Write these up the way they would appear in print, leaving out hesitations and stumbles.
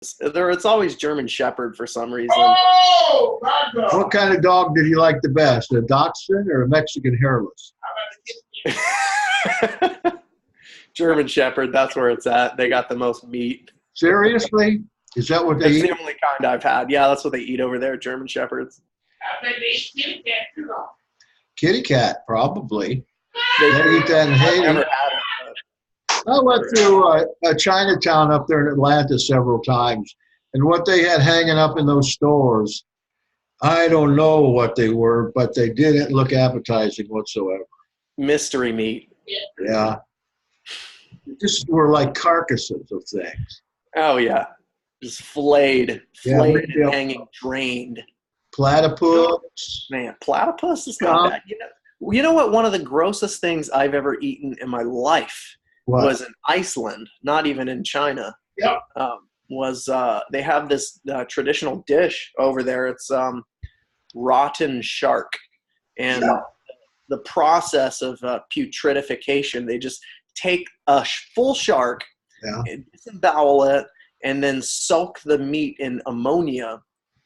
It's always German Shepherd for some reason. Oh, my God. What kind of dog did you like the best, a Dachshund or a Mexican hairless? German Shepherd, that's where it's at. They got the most meat. Seriously? Is that what they That's eat? the only kind I've had. Yeah, that's what they eat over there, German Shepherds. I bet they eat kitty cat too, though. Kitty cat, probably. They eat that in I've Haiti. never had it. I went through a Chinatown up there in Atlanta several times, and what they had hanging up in those stores, I don't know what they were, but they didn't look appetizing whatsoever. Mystery meat. Yeah. Just were like carcasses of things. Oh, yeah. Just flayed Yeah, and maybe hanging, drained. Platypus. Man, platypus is not bad. You know what? One of the grossest things I've ever eaten in my life was in Iceland, not even in China. Yep. They have this traditional dish over there. It's rotten shark. And the process of putridification, they just take a full shark, and disembowel it, and then soak the meat in ammonia,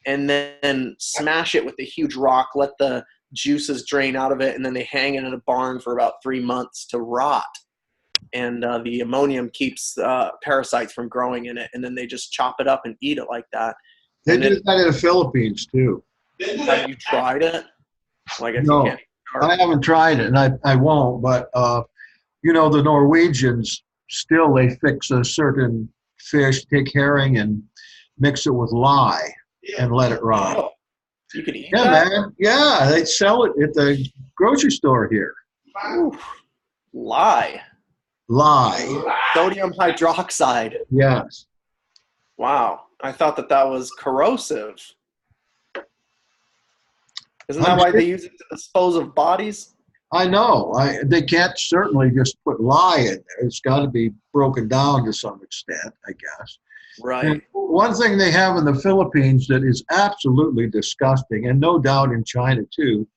and then smash it with a huge rock, let the juices drain out of it, and then they hang it in a barn for about 3 months to rot. And the ammonium keeps parasites from growing in it, and then they just chop it up and eat it like that. They do that in the Philippines, too. Have you tried it? Like, if No, you can't eat shark? I haven't tried it, and I won't, but, you know, the Norwegians, still they fix a certain fish, take herring and mix it with lye and let it rot. Oh, you can eat Yeah, that? man. Yeah, they sell it at the grocery store here. Ooh, lye. Lye. Sodium hydroxide. Yes. Wow. I thought that was corrosive. Isn't that why they use it to dispose of bodies? I know. They can't certainly just put lye in there. It's got to be broken down to some extent, I guess. Right. And one thing they have in the Philippines that is absolutely disgusting, and no doubt in China too,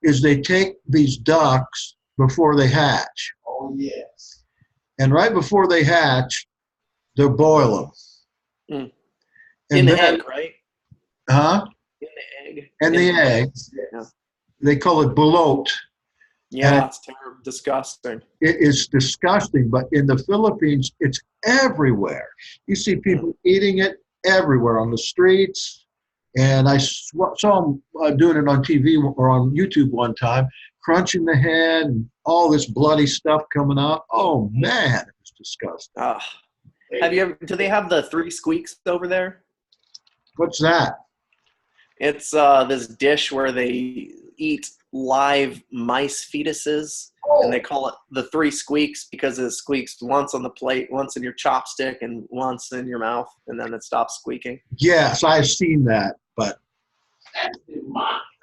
is they take these ducks before they hatch. Oh, yes. And right before they hatch, they boil them. Mm. In the egg, right? Huh? In the egg. And the egg. Yeah. They call it balut. Yeah, it's terrible, disgusting. It is disgusting, but in the Philippines, it's everywhere. You see people eating it everywhere on the streets. And I saw them doing it on TV or on YouTube one time, crunching the head and all this bloody stuff coming out. Oh, man, it was disgusting. Do they have the 3 squeaks over there? What's that? It's this dish where they eat live mice fetuses, and they call it the 3 squeaks because it squeaks once on the plate, once in your chopstick, and once in your mouth, and then it stops squeaking. Yes, I've seen that, but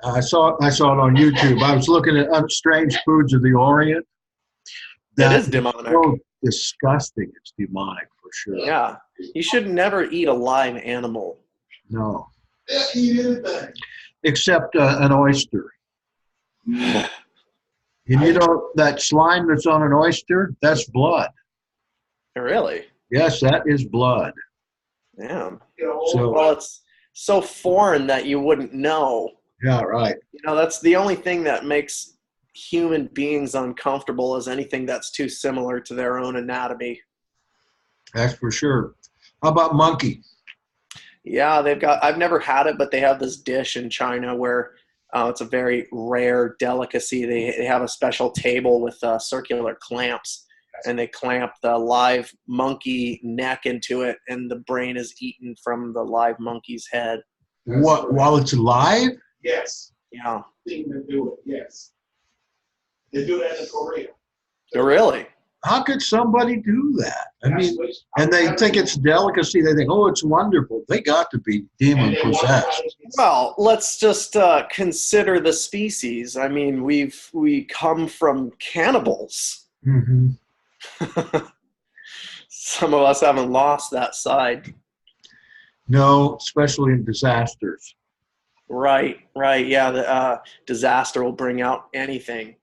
I saw it on YouTube. I was looking at Strange Foods of the Orient. That is demonic. So disgusting. It's demonic for sure. Yeah, you should never eat a live animal. No. Eat anything. Except an oyster. And you know that slime that's on an oyster? That's blood. Really? Yes, that is blood. Damn. So, Well, it's so foreign that you wouldn't know. yeah, right. You know, that's the only thing that makes human beings uncomfortable is anything that's too similar to their own anatomy. That's for sure. How about monkey? Yeah, I've never had it, but they have this dish in China where it's a very rare delicacy. They have a special table with circular clamps, and they clamp the live monkey neck into it, and the brain is eaten from the live monkey's head. What, while it's alive? Yes. Yeah. Thing to do it, yes. They do that in Korea. Oh, really? How could somebody do that? I mean, and they think it's delicacy. They think, oh, it's wonderful. They got to be demon possessed. Well, let's just consider the species. I mean, we come from cannibals. Mm-hmm. Some of us haven't lost that side. No, especially in disasters. Right. Yeah, the disaster will bring out anything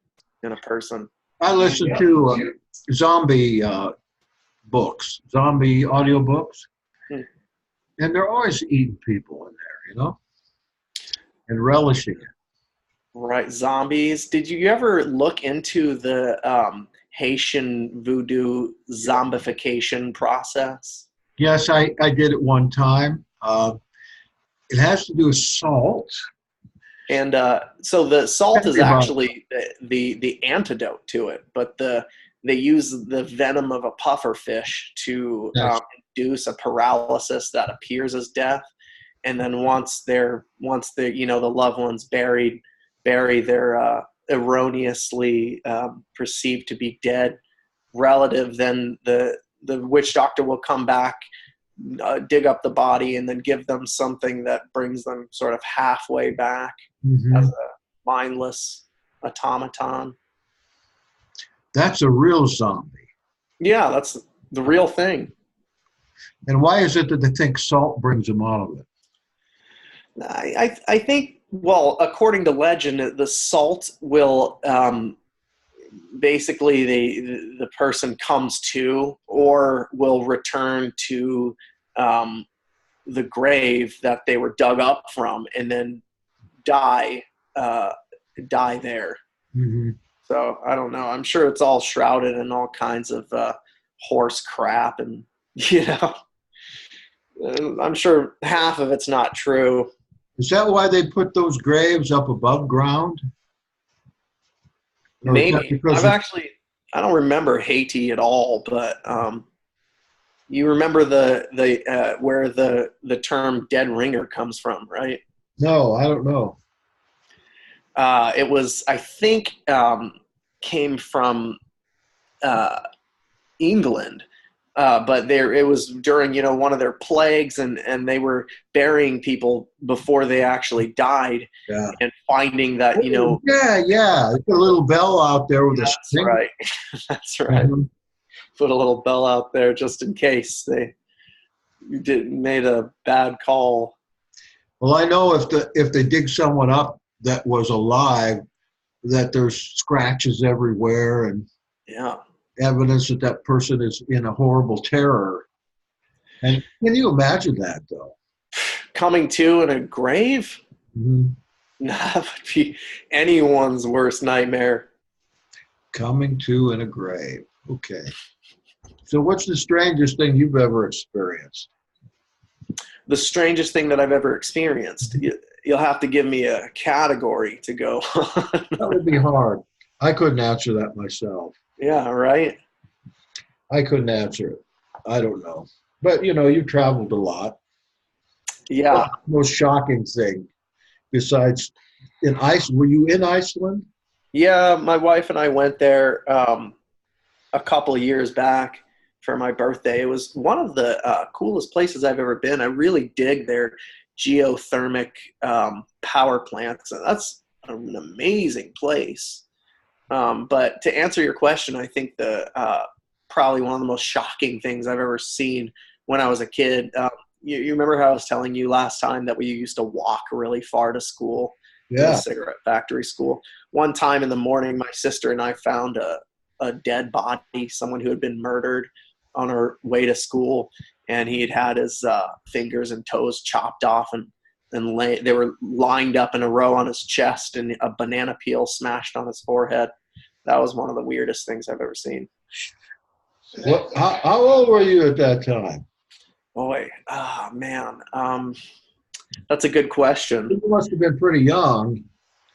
in a person. I listen to zombie books, zombie audiobooks. And they're always eating people in there, and relishing it. Right, zombies. Did you ever look into the Haitian voodoo zombification process? Yes, I did it one time. It has to do with salt. And so the salt is Everybody. actually the antidote to it, but they use the venom of a puffer fish to Yes. induce a paralysis that appears as death, and then once the loved ones bury their erroneously perceived to be dead relative, then the witch doctor will come back, dig up the body, and then give them something that brings them sort of halfway back as a mindless automaton. That's a real zombie. Yeah, that's the real thing. And why is it that they think salt brings them out of it? I think, well, according to legend, the salt will basically the person comes to or will return to the grave that they were dug up from, and then die there. Mm-hmm. So I don't know. I'm sure it's all shrouded in all kinds of horse crap, and I'm sure half of it's not true. Is that why they put those graves up above ground? Or Maybe. I don't remember Haiti at all, but you remember the where the term dead ringer comes from, right? No, I don't know. It was, I think, came from England, but it was during one of their plagues, and they were burying people before they actually died, Yeah. and finding that Yeah. They put a little bell out there with a string. right, that's right. Mhm. Put a little bell out there just in case they made a bad call. Well, I know if they dig someone up that was alive, that there's scratches everywhere and evidence that person is in a horrible terror. And can you imagine that, though? Coming to in a grave? Mm-hmm. That would be anyone's worst nightmare. Coming to in a grave. Okay. So what's the strangest thing you've ever experienced? The strangest thing that I've ever experienced? You'll have to give me a category to go on. That would be hard. I couldn't answer that myself. Yeah, right? I couldn't answer it. I don't know. But, you traveled a lot. Yeah. What's the most shocking thing besides in Iceland? Were you in Iceland? Yeah, my wife and I went there a couple of years back for my birthday. It was one of the coolest places I've ever been. I really dig their geothermic power plants. That's an amazing place. But to answer your question, I think probably one of the most shocking things I've ever seen when I was a kid. You remember how I was telling you last time that we used to walk really far to school? Yeah. To the cigarette factory school. One time in the morning, my sister and I found a dead body, someone who had been murdered on her way to school, and he had his fingers and toes chopped off, and they were lined up in a row on his chest, and a banana peel smashed on his forehead. That was one of the weirdest things I've ever seen. How old were you at that time? Boy, man, that's a good question. You must have been pretty young.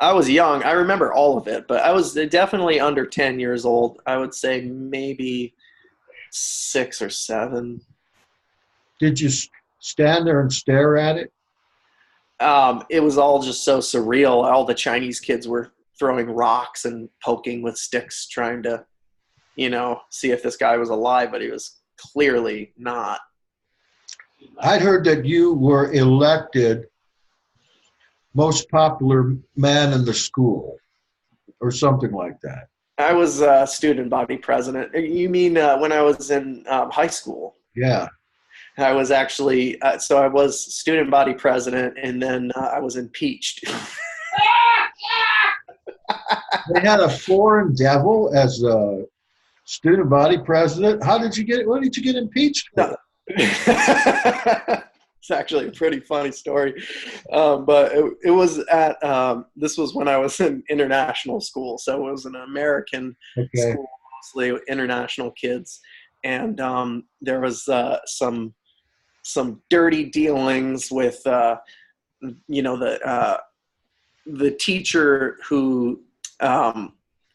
I was young. I remember all of it, but I was definitely under 10 years old. I would say maybe 6 or 7. Did you stand there and stare at it? It was all just so surreal. All the Chinese kids were throwing rocks and poking with sticks, trying to, see if this guy was alive, but he was clearly not. I'd heard that you were elected most popular man in the school or something like that. I was student body president. You mean when I was in high school? Yeah. I was actually, so I was student body president, and then I was impeached. They had a foreign devil as a student body president. What did you get impeached for? It's actually a pretty funny story. But it was at, this was when I was in international school. So it was an American Okay. school, mostly international kids. And there was some dirty dealings with, the teacher who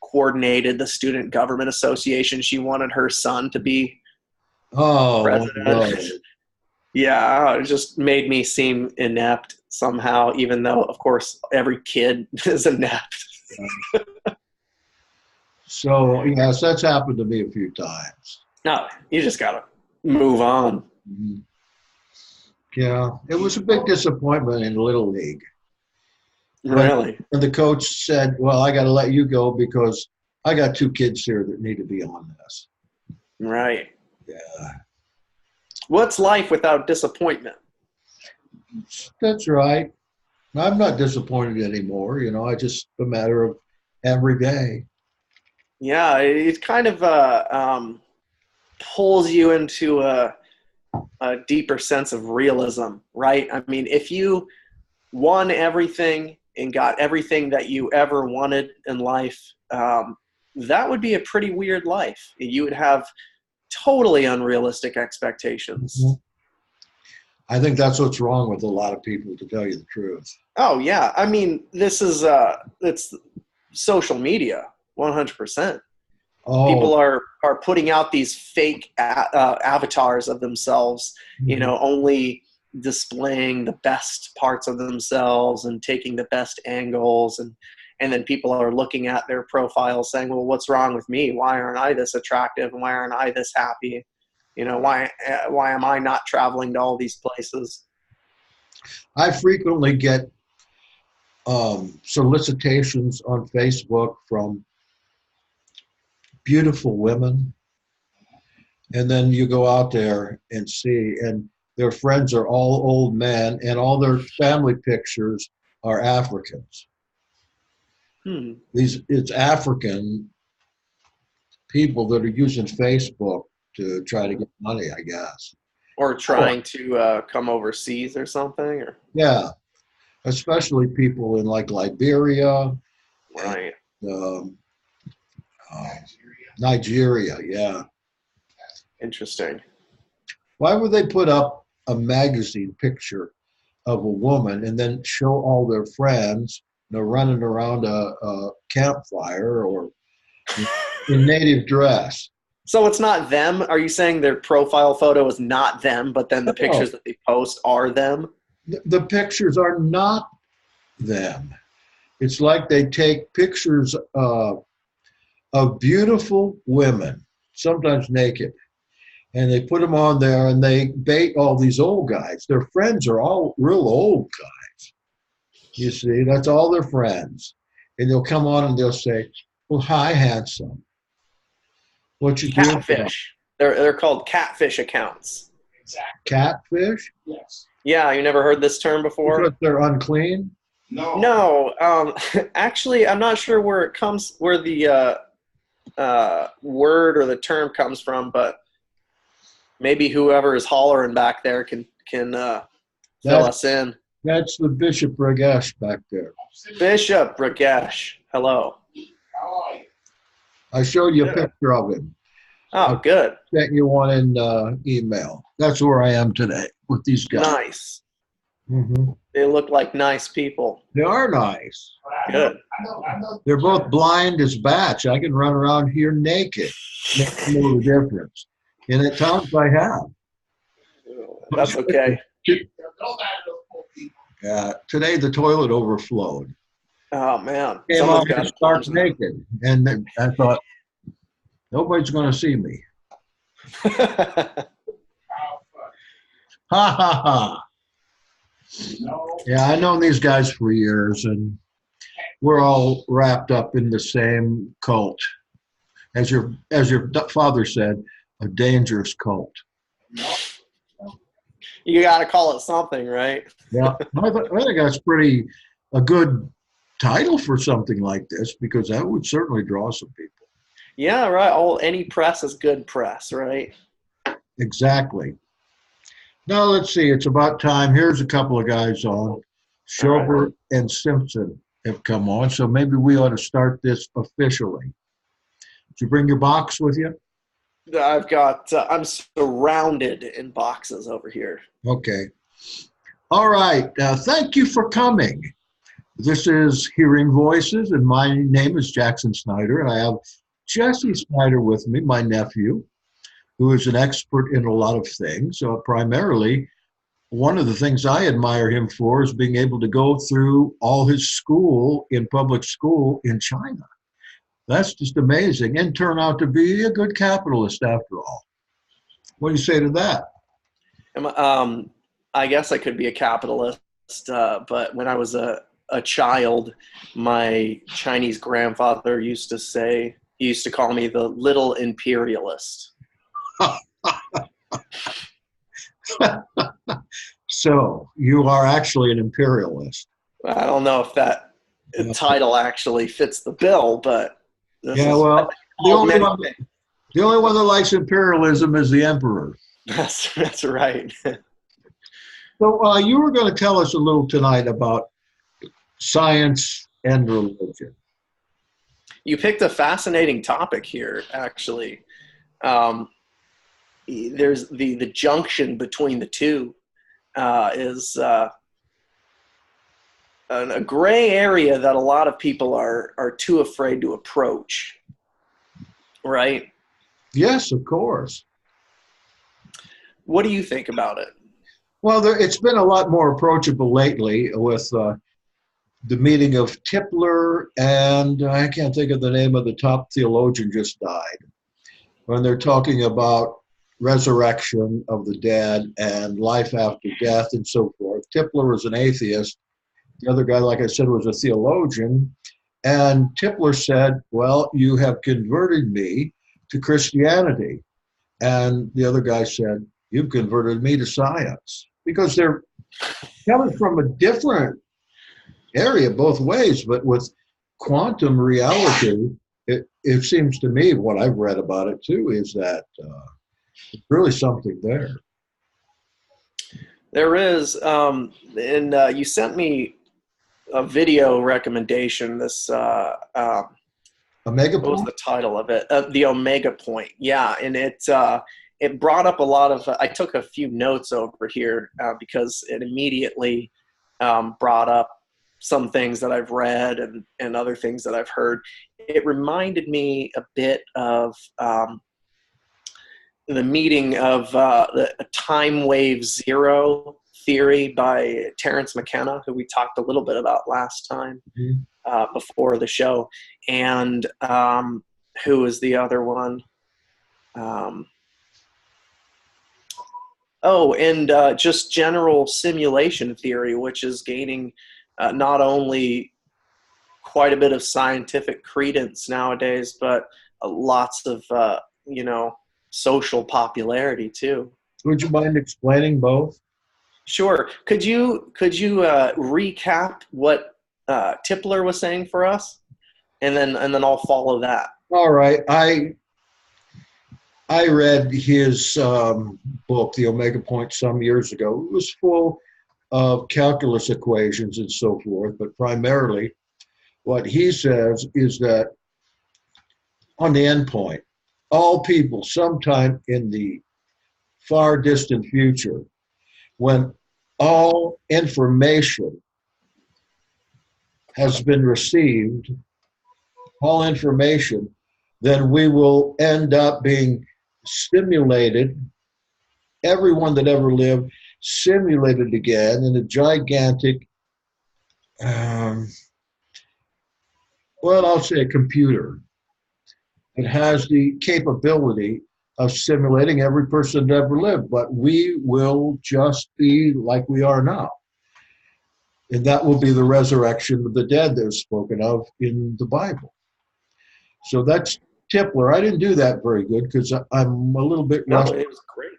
coordinated the Student Government Association. She wanted her son to be Oh, president. no. Yeah, it just made me seem inept somehow, even though, of course, every kid is inept. So, yes, that's happened to me a few times. No, you just got to move on. Mhm. Yeah, it was a big disappointment in Little League. Really? And the coach said, well, I got to let you go because I got 2 kids here that need to be on this. Right. Yeah, What's life without disappointment? that's right. I'm not disappointed anymore. I just a matter of every day. Yeah, it kind of pulls you into a deeper sense of realism, right? I mean, if you won everything and got everything that you ever wanted in life, that would be a pretty weird life. You would have totally unrealistic expectations. Mhm. I think that's what's wrong with a lot of people, to tell you the truth. Oh yeah, I mean, this is it's social media, 100%. Oh, People are putting out these fake avatars of themselves, only displaying the best parts of themselves and taking the best angles, and then people are looking at their profiles saying, well, what's wrong with me? Why aren't I this attractive? And why aren't I this happy? Why am I not traveling to all these places? I frequently get solicitations on Facebook from beautiful women, and then you go out there and see, and their friends are all old men, and all their family pictures are Africans. It's African people that are using Facebook to try to get money, I guess. Or trying to come overseas or something? Or Yeah, especially people in like Liberia, right. and, Nigeria, yeah. Interesting. Why would they put up a magazine picture of a woman and then show all their friends, running around a campfire or in native dress? So it's not them? Are you saying their profile photo is not them, but then the pictures that they post are them? The pictures are not them. It's like they take pictures of beautiful women, sometimes naked, and they put them on there, and they bait all these old guys. Their friends are all real old guys. You see, that's all their friends. And they'll come on and they'll say, well, hi, handsome. What you doing? Catfish. They're called catfish accounts. Exactly. Catfish? Yes. Yeah, you never heard this term before? Because they're unclean? No. No. Actually, I'm not sure where the word or the term comes from, but maybe whoever is hollering back there can fill us in. That's the Bishop Ragesh back there. Bishop Ragesh. Hello. How are you? I showed you a picture of him. Oh, good. Sent you one in email. That's where I am today with these guys. Nice. Mm-hmm. They look like nice people. They are nice. Good. I know. They're both blind as bats. I can run around here naked. Makes no difference. And at times I have. That's okay. Today the toilet overflowed. Oh, man. Came out and starts naked. And then I thought, nobody's going to see me. Ha ha ha. No. Yeah, I've known these guys for years, and we're all wrapped up in the same cult. As your father said, a dangerous cult. You got to call it something, right? Yeah, I think that's a good title for something like this, because that would certainly draw some people. Yeah, right. Any press is good press, right? Exactly. Now let's see. It's about time. Here's a couple of guys on. Schober and Simpson have come on, so maybe we ought to start this officially. Did you bring your box with you? I've got, I'm surrounded in boxes over here. Okay. All right. Thank you for coming. This is Hearing Voices, and my name is Jackson Snyder, and I have Jesse Snyder with me, my nephew, who is an expert in a lot of things. Primarily, one of the things I admire him for is being able to go through all his school in public school in China. That's just amazing, and turn out to be a good capitalist after all. What do you say to that? I guess I could be a capitalist, but when I was a child, my Chinese grandfather used to say, he used to call me the little imperialist. So you are actually an imperialist. I don't know if that title actually fits the bill, but yeah, well, the only one that likes imperialism is the emperor. That's right. So you were going to tell us a little tonight about science and religion. You picked a fascinating topic here, actually. There's the junction between the two is a gray area that a lot of people are too afraid to approach, right? Yes, of course. What do you think about it? Well, it's been a lot more approachable lately with the meeting of Tipler, and I can't think of the name of the top theologian just died, when they're talking about resurrection of the dead and life after death and so forth. Tipler was an atheist. The other guy, like I said, was a theologian. And Tipler said, well, you have converted me to Christianity. And the other guy said, you've converted me to science. Because they're coming from a different area both ways, but with quantum reality, it seems to me, what I've read about it too, is that there's really something there. There is, and you sent me a video recommendation. This Omega what was point? the title of it? The Omega Point. Yeah, and it brought up a lot of. I took a few notes over here because it immediately brought up some things that I've read and other things that I've heard. It reminded me a bit of the meeting of the time wave zero theory by Terence McKenna, who we talked a little bit about last time before the show, and who was the other one? Just general simulation theory, which is gaining not only quite a bit of scientific credence nowadays, but lots of social popularity too. Would you mind explaining both? Sure. Could you recap what Tipler was saying for us, and then I'll follow that. All right. I read his book, The Omega Point, some years ago. It was full of calculus equations and so forth, but primarily what he says is that on the end point, all people sometime in the far distant future, when all information has been received, all information, then we will end up being simulated, everyone that ever lived, simulated again in a gigantic, I'll say a computer. It has the capability of simulating every person that ever lived, but we will just be like we are now. And that will be the resurrection of the dead that's spoken of in the Bible. So that's Tipler. I didn't do that very good because I'm a little bit rusty. No, it was great.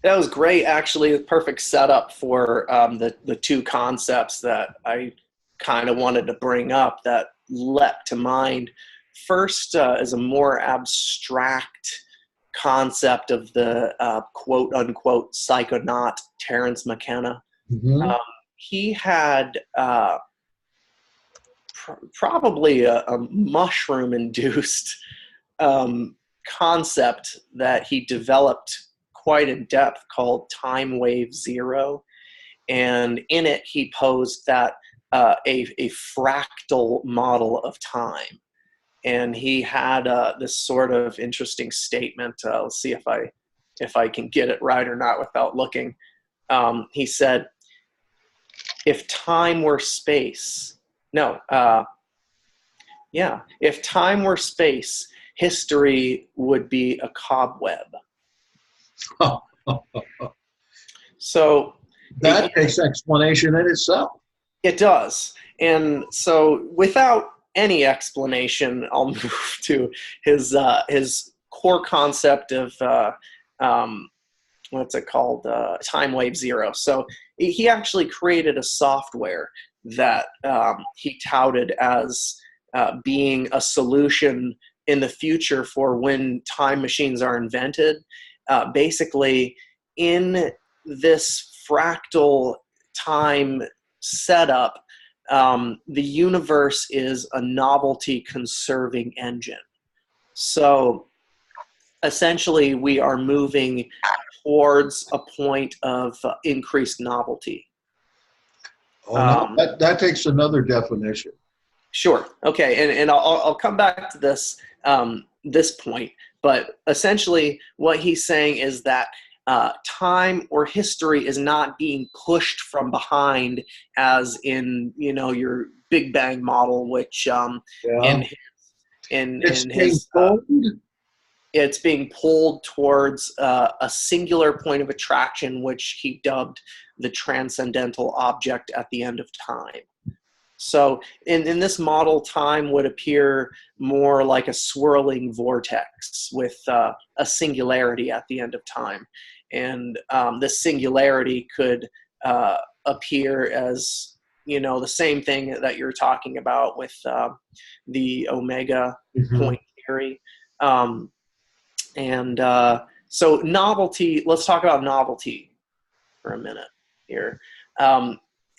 That was great, actually. The perfect setup for the two concepts that I kind of wanted to bring up that leapt to mind. First is a more abstract concept of the quote unquote psychonaut Terence McKenna. Mm-hmm. He had probably a mushroom induced concept that he developed quite in depth called time wave zero. And in it, he posed that a fractal model of time. And he had this sort of interesting statement. Let's see if I can get it right or not without looking. He said, if time were space, if time were space, history would be a cobweb. So that takes explanation in itself. It does. And so without any explanation, I'll move to his core concept of what's it called? Time wave zero. So he actually created a software that he touted as being a solution in the future for when time machines are invented. Basically, in this fractal time setup, the universe is a novelty conserving engine. So essentially, we are moving towards a point of increased novelty. That takes another definition. Sure. Okay. And I'll come back to this this point, but essentially what he's saying is that time or history is not being pushed from behind, as in your Big Bang model, which it's being pulled towards a singular point of attraction, which he dubbed the transcendental object at the end of time. So in this model, time would appear more like a swirling vortex with a singularity at the end of time. And this singularity could appear as, the same thing that you're talking about with the omega point theory. So novelty, let's talk about novelty for a minute here.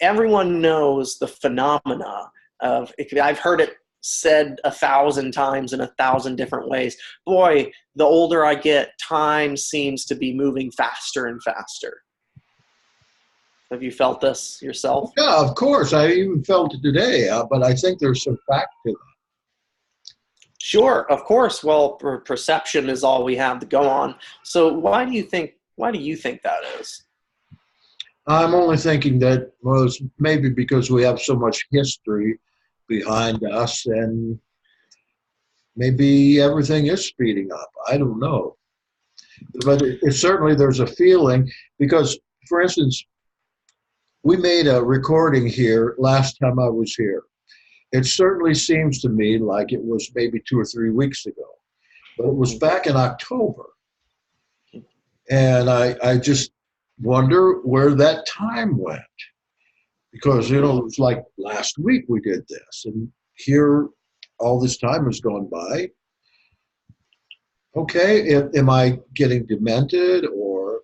Everyone knows the phenomena of, I've heard it said 1,000 times in 1,000 different ways. Boy, the older I get, time seems to be moving faster and faster. Have you felt this yourself? Yeah, of course. I even felt it today, but I think there's some fact to that. Sure, of course. Well, perception is all we have to go on. So why do you think that is? I'm only thinking that was maybe because we have so much history behind us, and maybe everything is speeding up. I don't know. But certainly there's a feeling, because, for instance, we made a recording here last time I was here. It certainly seems to me like it was maybe 2 or 3 weeks ago, but it was back in October. And I just wonder where that time went, because it was like last week we did this, and here all this time has gone by. Okay, am I getting demented, or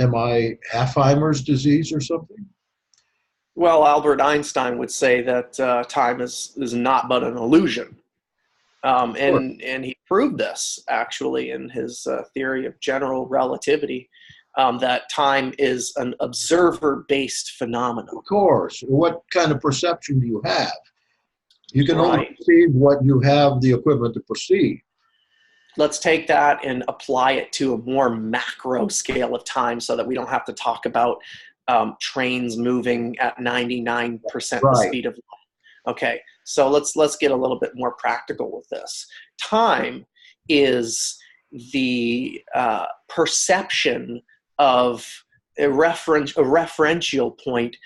am I Alzheimer's disease or something? Well, Albert Einstein would say that time is not but an illusion. And he proved this actually in his theory of general relativity, that time is an observer-based phenomenon. Of course. What kind of perception do you have? You can only perceive what you have the equipment to perceive. Let's take that and apply it to a more macro scale of time, so that we don't have to talk about trains moving at 99% the speed of light. Okay, so let's get a little bit more practical with this. Time is the perception of a referential point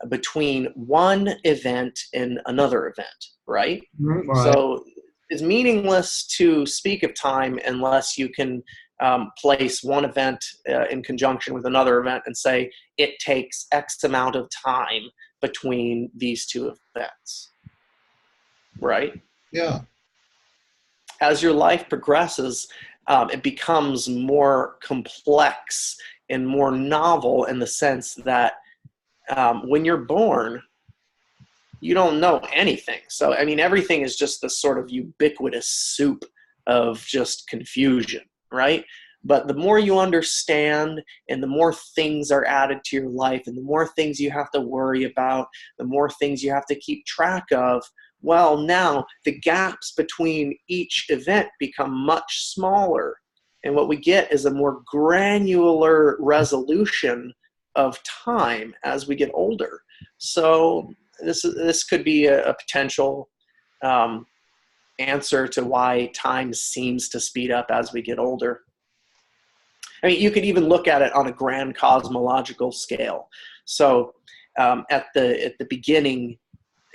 between one event and another event, right? Right. So it's meaningless to speak of time unless you can place one event in conjunction with another event and say it takes X amount of time between these two events, right? Yeah. As your life progresses, it becomes more complex and more novel in the sense that when you're born, you don't know anything. So, I mean, everything is just this sort of ubiquitous soup of just confusion, right? But the more you understand and the more things are added to your life and the more things you have to worry about, the more things you have to keep track of, well, now the gaps between each event become much smaller. And what we get is a more granular resolution of time as we get older. So this could be a potential answer to why time seems to speed up as we get older. I mean, you could even look at it on a grand cosmological scale. So at the beginning,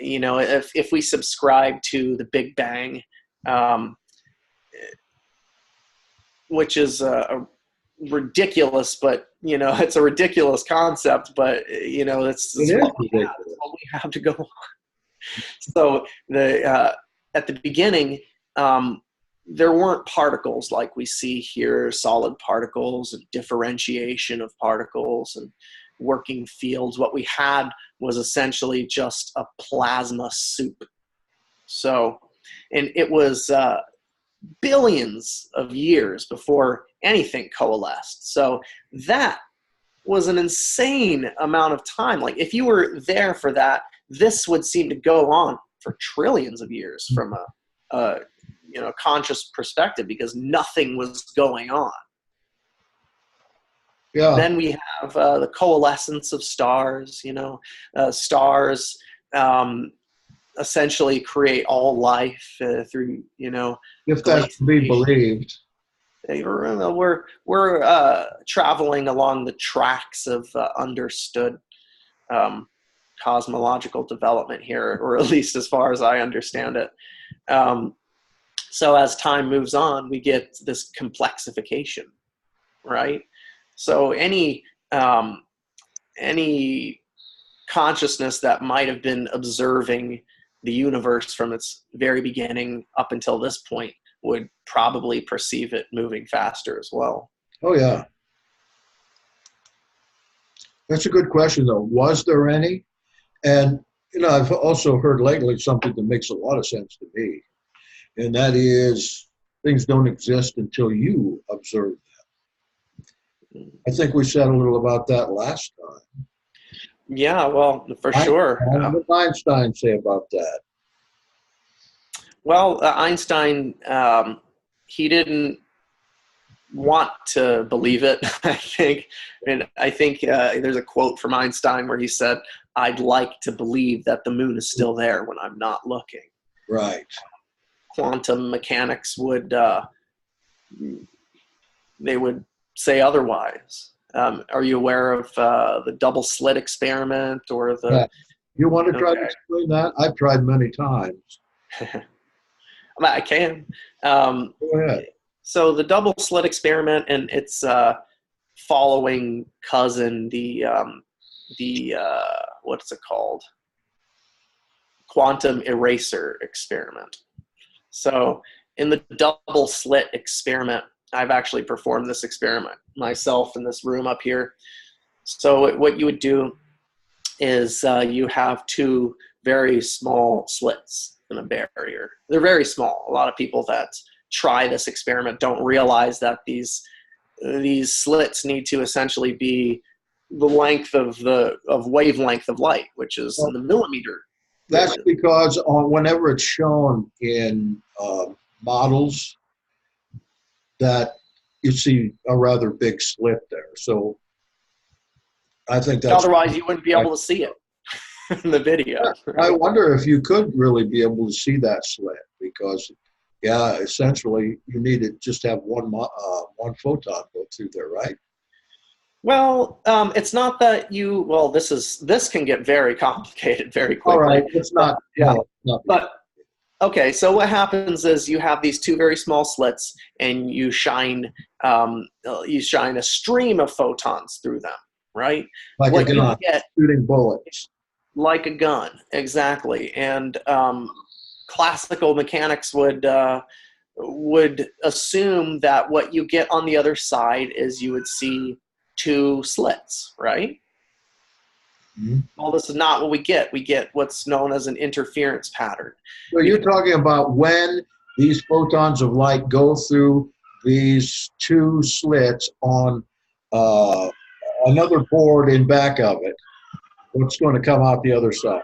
you know, if we subscribe to the Big Bang, which is a ridiculous, but, you know, it's a ridiculous concept, but, you know, it's what we have to go on. So at the beginning, there weren't particles like we see here, solid particles and differentiation of particles and working fields. What we had was essentially just a plasma soup. So, and it was billions of years before anything coalesced. So that was an insane amount of time. Like if you were there for that, this would seem to go on for trillions of years from a you know, conscious perspective, because nothing was going on. Yeah. Then we have the coalescence of stars. You know, stars essentially create all life through, you know, if that's to be believed. We're traveling along the tracks of understood cosmological development here, or at least as far as I understand it. So as time moves on, we get this complexification, right? So any consciousness that might have been observing the universe from its very beginning up until this point would probably perceive it moving faster as well. Oh, yeah. That's a good question, though. Was there any? And, you know, I've also heard lately something that makes a lot of sense to me, and that is things don't exist until you observe them. I think we said a little about that last time. Yeah, well, for sure. What did Einstein say about that? Well, Einstein, he didn't want to believe it, I think. And I think there's a quote from Einstein where he said, "I'd like to believe that the moon is still there when I'm not looking." Right. Quantum mechanics would, they would say otherwise. Are you aware of the double slit experiment or the... Yeah. You want to try to explain that? I've tried many times. I can. Go ahead. So the double slit experiment and its following cousin, the what's it called? Quantum eraser experiment. So in the double slit experiment, I've actually performed this experiment myself in this room up here. So what you would do is you have two very small slits in a barrier. They're very small. A lot of people that try this experiment don't realize that these slits need to essentially be the length of wavelength of light, which is in the millimeter. That's because whenever it's shown in models, that you see a rather big slit there. So I think that's... Otherwise, you wouldn't be able to see it in the video. I wonder if you could really be able to see that slit, because, yeah, essentially you need to just have one photon go through there, right? Well, it's not that you... Well, this can get very complicated very quickly. All right, it's not... Yeah, no, but... Okay, so what happens is you have these two very small slits, and you shine a stream of photons through them, right? like what a gun, shooting bullets. Like a gun, exactly. And classical mechanics would would assume that what you get on the other side is you would see two slits, right? Mhm. Well, this is not what we get. We get what's known as an interference pattern. So you're talking about when these photons of light go through these two slits on another board in back of it, what's going to come out the other side?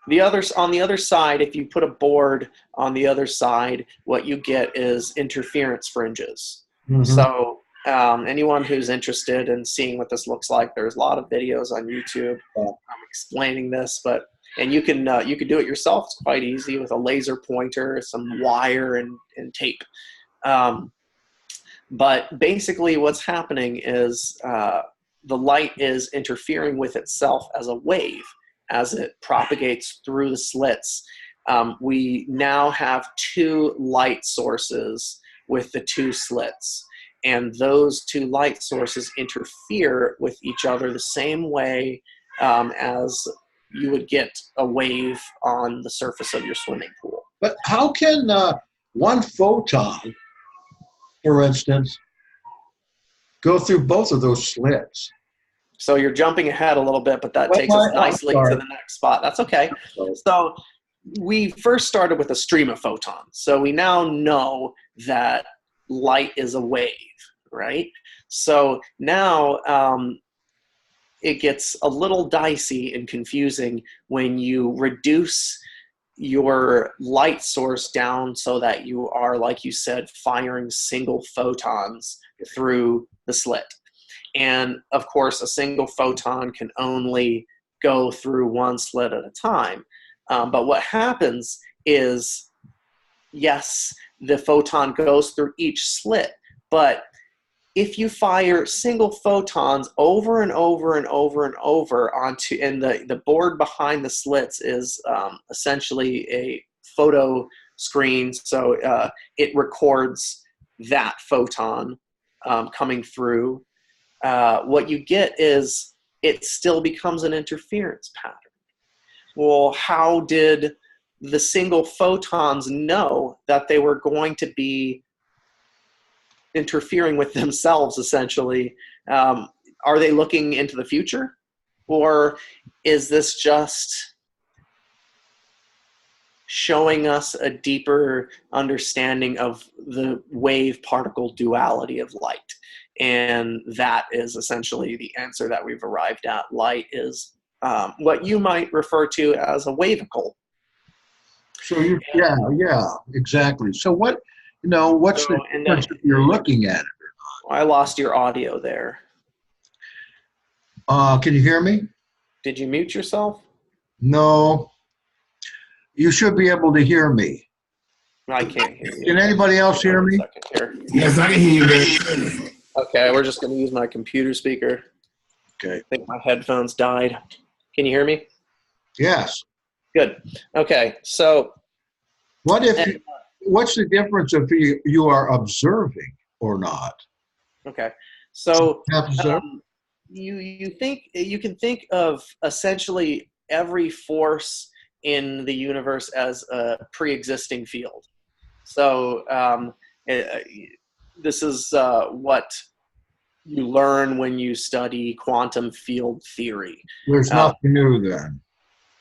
On the other side, if you put a board on the other side, what you get is interference fringes. Mhm. So anyone who's interested in seeing what this looks like, there's a lot of videos on YouTube explaining this, and you can do it yourself. It's quite easy with a laser pointer, some wire, and tape. But basically what's happening is the light is interfering with itself as a wave as it propagates through the slits. We now have two light sources with the two slits, and those two light sources interfere with each other the same way as you would get a wave on the surface of your swimming pool. But how can one photon, for instance, go through both of those slits? So you're jumping ahead a little bit, but that takes us nicely to the next spot. That's okay. So we first started with a stream of photons. So we now know that light is a wave, right? So now it gets a little dicey and confusing when you reduce your light source down so that you are, like you said, firing single photons through the slit. And of course, a single photon can only go through one slit at a time. But what happens is, yes, the photon goes through each slit, but if you fire single photons over and over and over and over onto, and the board behind the slits is essentially a photo screen, so it records that photon coming through. What you get is it still becomes an interference pattern. Well, how did the single photons know that they were going to be interfering with themselves, essentially? Are they looking into the future? Or is this just showing us a deeper understanding of the wave-particle duality of light? And that is essentially the answer that we've arrived at. Light is what you might refer to as a wavicle. So yeah, exactly. So what's the difference if you're looking at it? I lost your audio there. Can you hear me? Did you mute yourself? No. You should be able to hear me. I can't hear you. Can anybody else hear me? Yes, I can hear you. Okay, we're just going to use my computer speaker. Okay. I think my headphones died. Can you hear me? Yes. Good. Okay, so what's the difference if you are observing or not? Okay, so you can think of essentially every force in the universe as a pre-existing field. So this is what you learn when you study quantum field theory. There's nothing new then.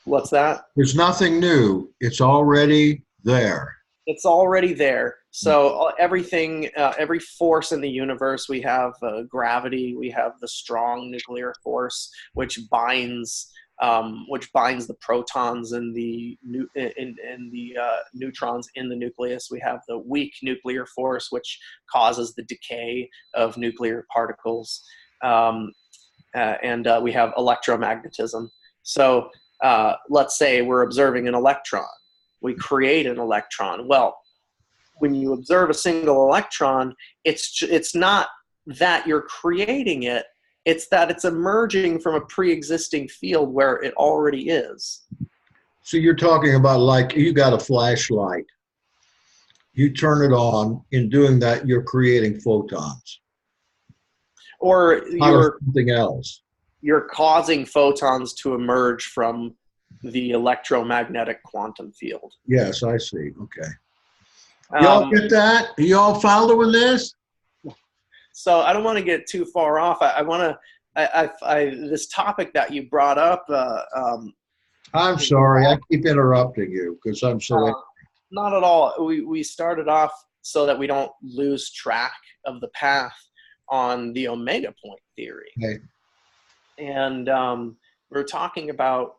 What's that? There's nothing new. It's already there. It's already there. So everything, every force in the universe, we have gravity, we have the strong nuclear force, which binds the protons and the neutrons in the nucleus. We have the weak nuclear force, which causes the decay of nuclear particles, and we have electromagnetism. So let's say we're observing an electron. We create an electron. Well, when you observe a single electron, it's not that you're creating it, it's that it's emerging from a pre-existing field where it already is. So you're talking about like you got a flashlight. You turn it on. In doing that, you're creating photons. Or you're something else. You're causing photons to emerge from the electromagnetic quantum field. Yes, I see. Okay. Y'all get that? Are y'all following this? So I don't want to get too far off. This topic that you brought up. I'm sorry. I keep interrupting you because I'm so. Not at all. We started off so that we don't lose track of the path on the omega point theory. Okay. And we're talking about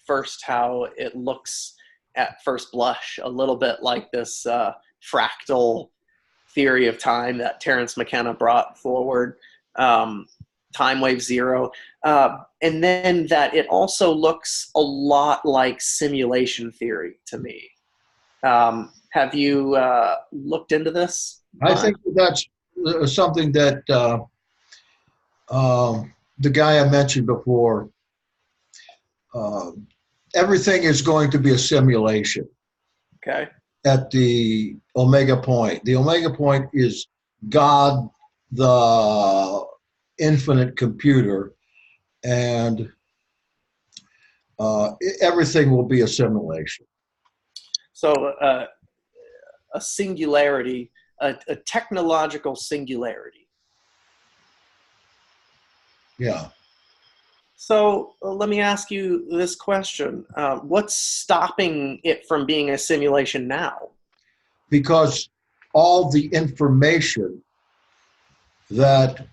first how it looks at first blush a little bit like this fractal theory of time that Terence McKenna brought forward, time wave zero. And then that it also looks a lot like simulation theory to me. Have you looked into this? I think that's something that the guy I mentioned before, everything is going to be a simulation. Okay. At the omega point. The omega point is God, the infinite computer, and everything will be a simulation. So a singularity, a technological singularity. Yeah. So let me ask you this question. What's stopping it from being a simulation now? Because all the information that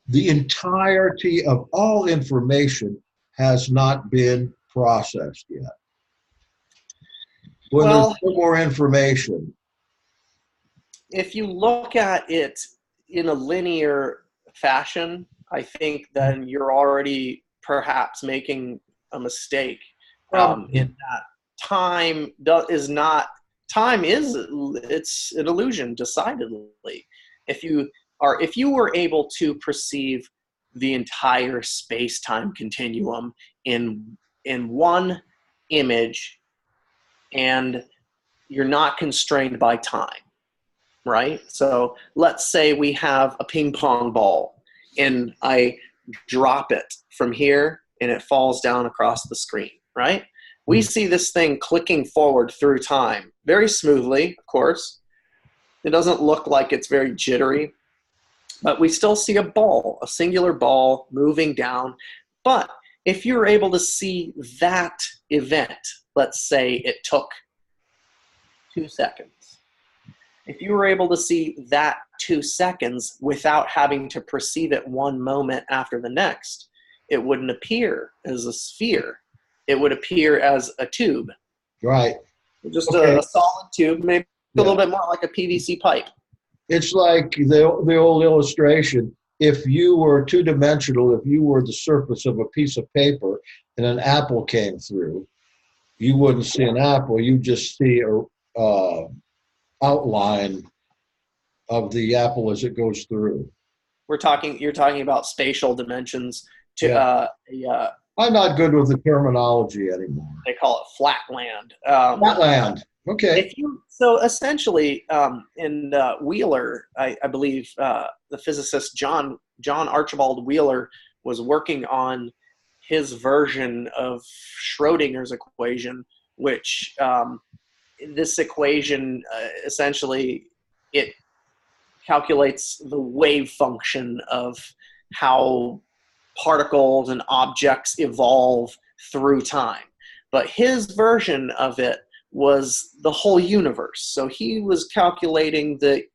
the entirety of all information has not been processed yet. When there's no more information. If you look at it in a linear fashion, I think then you're already perhaps making a mistake. In that time is it's an illusion, decidedly. If you were able to perceive the entire space-time continuum in one image, and you're not constrained by time, right? So let's say we have a ping pong ball and I drop it from here and it falls down across the screen, right? We see this thing clicking forward through time very smoothly, of course. It doesn't look like it's very jittery, but we still see a ball, a singular ball moving down. But if you're able to see that event, let's say it took 2 seconds. If you were able to see that 2 seconds without having to perceive it one moment after the next, it wouldn't appear as a sphere. It would appear as a tube. Right. Just a solid tube, maybe a little bit more like a PVC pipe. It's like the old illustration. If you were two-dimensional, if you were the surface of a piece of paper and an apple came through, you wouldn't see an apple. You just see a outline of the apple as it goes through. You're talking about spatial dimensions. I'm not good with the terminology anymore. They call it flatland. Flatland. Okay. So essentially, in Wheeler, I believe the physicist John Archibald Wheeler was working on his version of Schrodinger's equation, which this equation essentially it calculates the wave function of how particles and objects evolve through time. But his version of it was the whole universe. So he was calculating the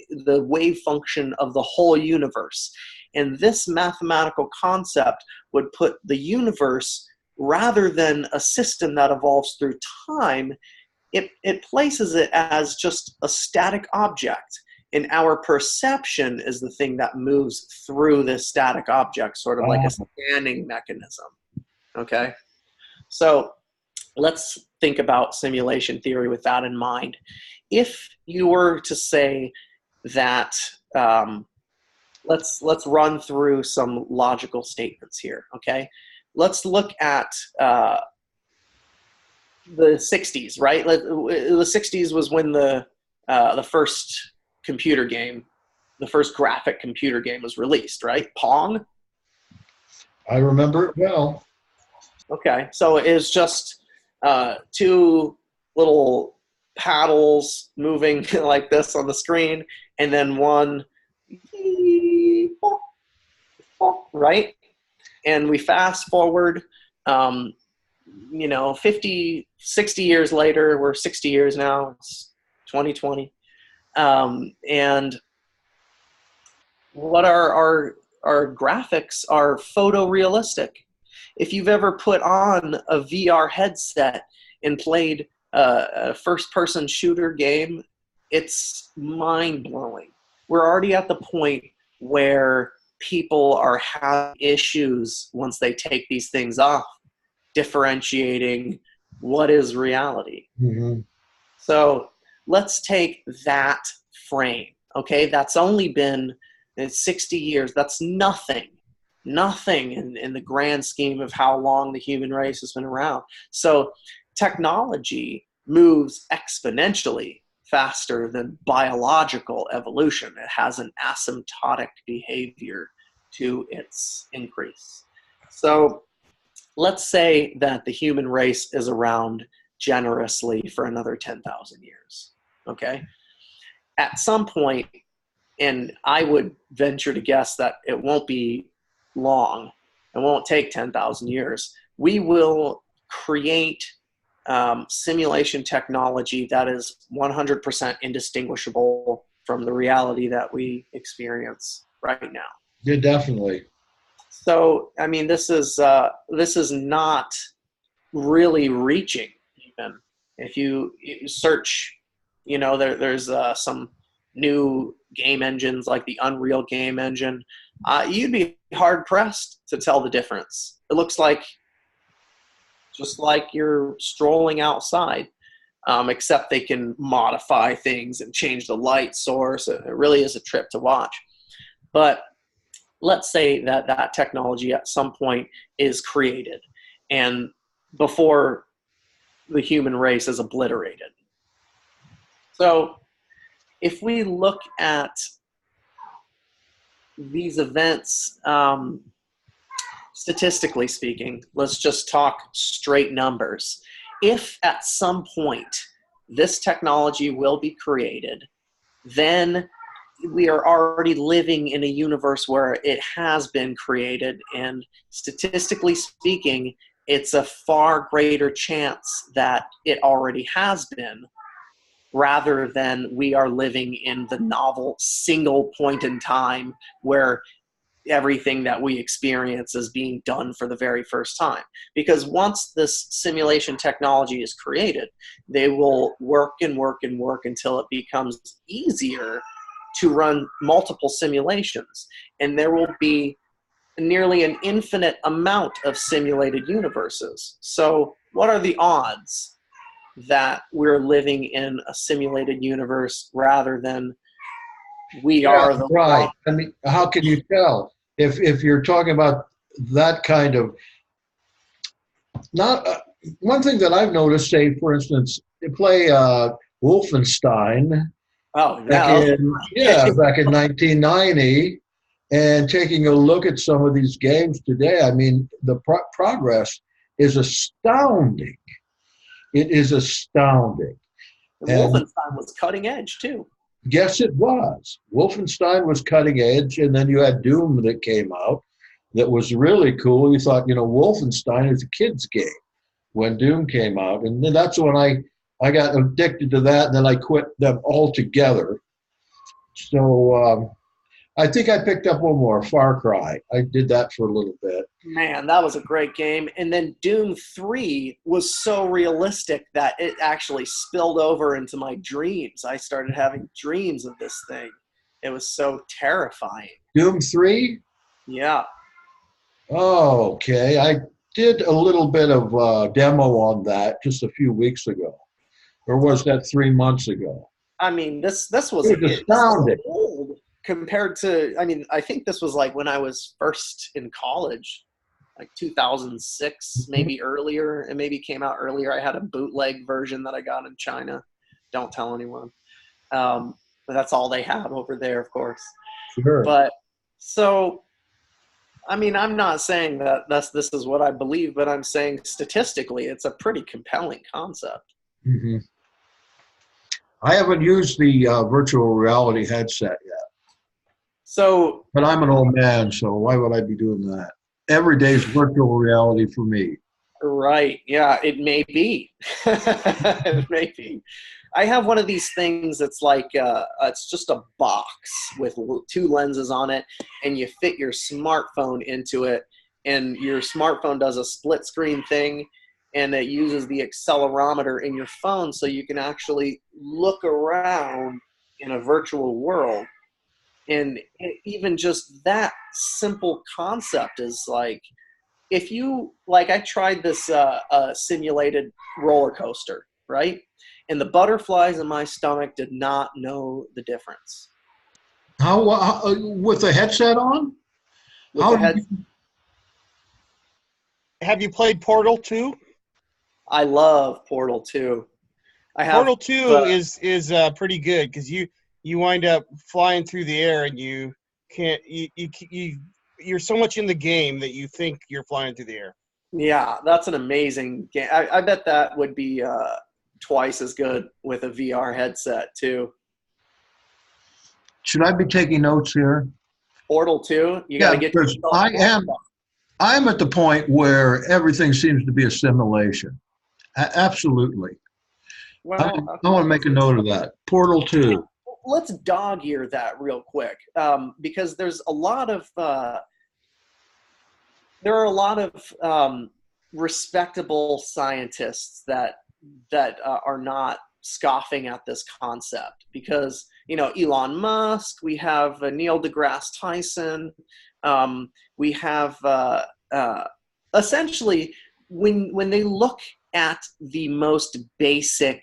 wave function of the whole universe. And this mathematical concept would put the universe, rather than a system that evolves through time, it places it as just a static object. And our perception is the thing that moves through this static object, sort of like a scanning mechanism. Okay? So let's think about simulation theory with that in mind. If you were to say that, let's run through some logical statements here, okay? Let's look at the 60s, right? The 60s was when the first computer game, the first graphic computer game was released, right? Pong? I remember it well. Okay, so it was just two little paddles moving like this on the screen, and then one, right? And we fast forward, 50, 60 years later, we're 60 years now, it's 2020. And what our graphics are photorealistic. If you've ever put on a VR headset and played a first-person shooter game, it's mind-blowing. We're already at the point where people are having issues once they take these things off, differentiating what is reality. Mm-hmm. So let's take that frame, okay? That's only been 60 years. That's nothing in the grand scheme of how long the human race has been around. So technology moves exponentially faster than biological evolution. It has an asymptotic behavior to its increase. So let's say that the human race is around generously for another 10,000 years, okay? At some point, and I would venture to guess that it won't be long, it won't take 10,000 years, we will create simulation technology that is 100% indistinguishable from the reality that we experience right now. Yeah, definitely. So, I mean, this is not really reaching even. If you search, there's some new game engines like the Unreal game engine. You'd be hard pressed to tell the difference. It looks like just like you're strolling outside, except they can modify things and change the light source. It really is a trip to watch. But let's say that that technology at some point is created and before the human race is obliterated. So if we look at these events, statistically speaking, let's just talk straight numbers. If at some point this technology will be created, then we are already living in a universe where it has been created, and statistically speaking, it's a far greater chance that it already has been rather than we are living in the novel single point in time where everything that we experience is being done for the very first time. Because once this simulation technology is created, they will work and work and work until it becomes easier to run multiple simulations. And there will be nearly an infinite amount of simulated universes. So what are the odds that we're living in a simulated universe rather than we are the right. I mean, how can you tell if you're talking about that kind of not one thing that I've noticed, say for instance, you play Wolfenstein. Oh, back in 1990, and taking a look at some of these games today, I mean, the progress is astounding. It is astounding. And Wolfenstein was cutting edge too. Yes, it was. Wolfenstein was cutting edge, and then you had Doom that came out that was really cool. You thought, Wolfenstein is a kid's game when Doom came out, and then that's when I got addicted to that, and then I quit them altogether. So I think I picked up one more, Far Cry. I did that for a little bit. Man, that was a great game. And then Doom 3 was so realistic that it actually spilled over into my dreams. I started having dreams of this thing. It was so terrifying. Doom 3? Yeah. Oh, okay. I did a little bit of demo on that just a few weeks ago. Or was that 3 months ago? I mean, this was astounding. Old compared to, I think this was like when I was first in college, like 2006, maybe earlier. It maybe came out earlier. I had a bootleg version that I got in China. Don't tell anyone. But that's all they have over there, of course. Sure. But so, I'm not saying that this is what I believe, but I'm saying statistically, it's a pretty compelling concept. Hmm. I haven't used the virtual reality headset yet, So, but I'm an old man, so why would I be doing that? Every day's virtual reality for me. right. Yeah, it may be. It may be. I have one of these things that's like, it's just a box with two lenses on it, and you fit your smartphone into it, and your smartphone does a split screen thing, and it uses the accelerometer in your phone so you can actually look around in a virtual world. And even just that simple concept is like, if you like, I tried this simulated roller coaster, right? And the butterflies in my stomach did not know the difference. How with the headset on? With How the do head, you, Have you played Portal 2? I love Portal 2. I have Portal 2 is pretty good because you wind up flying through the air and you're so much in the game that you think you're flying through the air. yeah, that's an amazing game. I bet that would be twice as good with a VR headset too. should I be taking notes here? Portal 2, you got Yeah, to get because yourself. I'm at the point where everything seems to be a simulation. Absolutely. I Well, want to make a note of that. Portal 2. let's dog ear that real quick, because there's a lot of there are a lot of respectable scientists that are not scoffing at this concept, because Elon Musk, we have Neil deGrasse Tyson, we have essentially when they look at the most basic,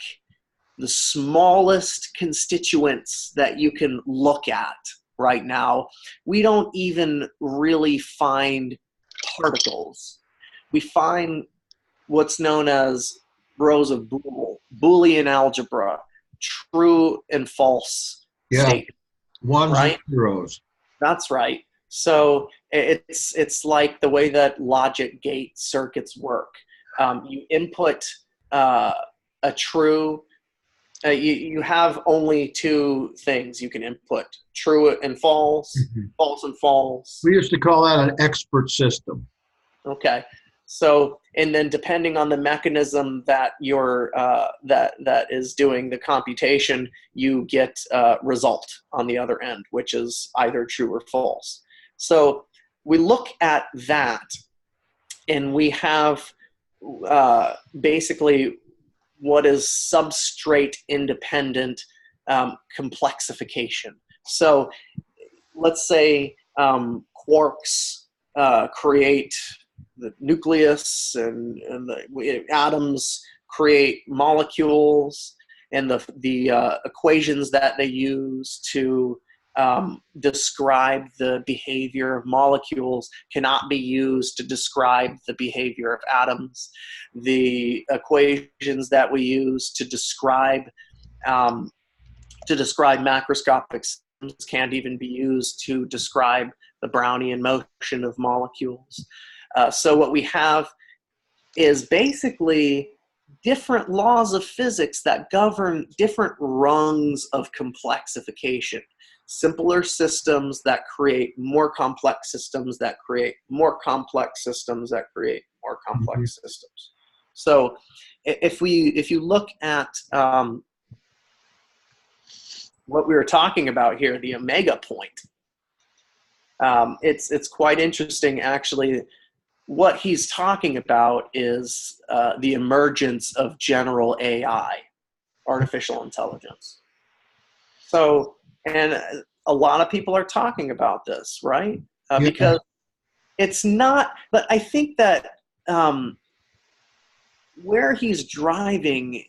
the smallest constituents that you can look at right now, we don't even really find particles. We find what's known as rows of Boolean algebra, true and false statements. Ones right? and zeros. That's right. So it's like the way that logic gate circuits work. You input a true. You have only two things you can input: true and false, false and false. We used to call that an expert system. Okay. So, and then depending on the mechanism that you're that is doing the computation, you get a result on the other end, which is either true or false. So we look at that, and we have basically what is substrate independent complexification. So let's say quarks create the nucleus, and the atoms create molecules, and the equations that they use to describe the behavior of molecules cannot be used to describe the behavior of atoms. The equations that we use to describe macroscopic systems can't even be used to describe the Brownian motion of molecules. So what we have is basically different laws of physics that govern different rungs of complexification. Simpler systems that create more complex systems, that create more complex systems, that create more complex systems. So if you look at what we were talking about here, the omega point, it's quite interesting actually. What he's talking about is the emergence of general AI, artificial intelligence. So, and a lot of people are talking about this, right? Because it's not, but I think that where he's driving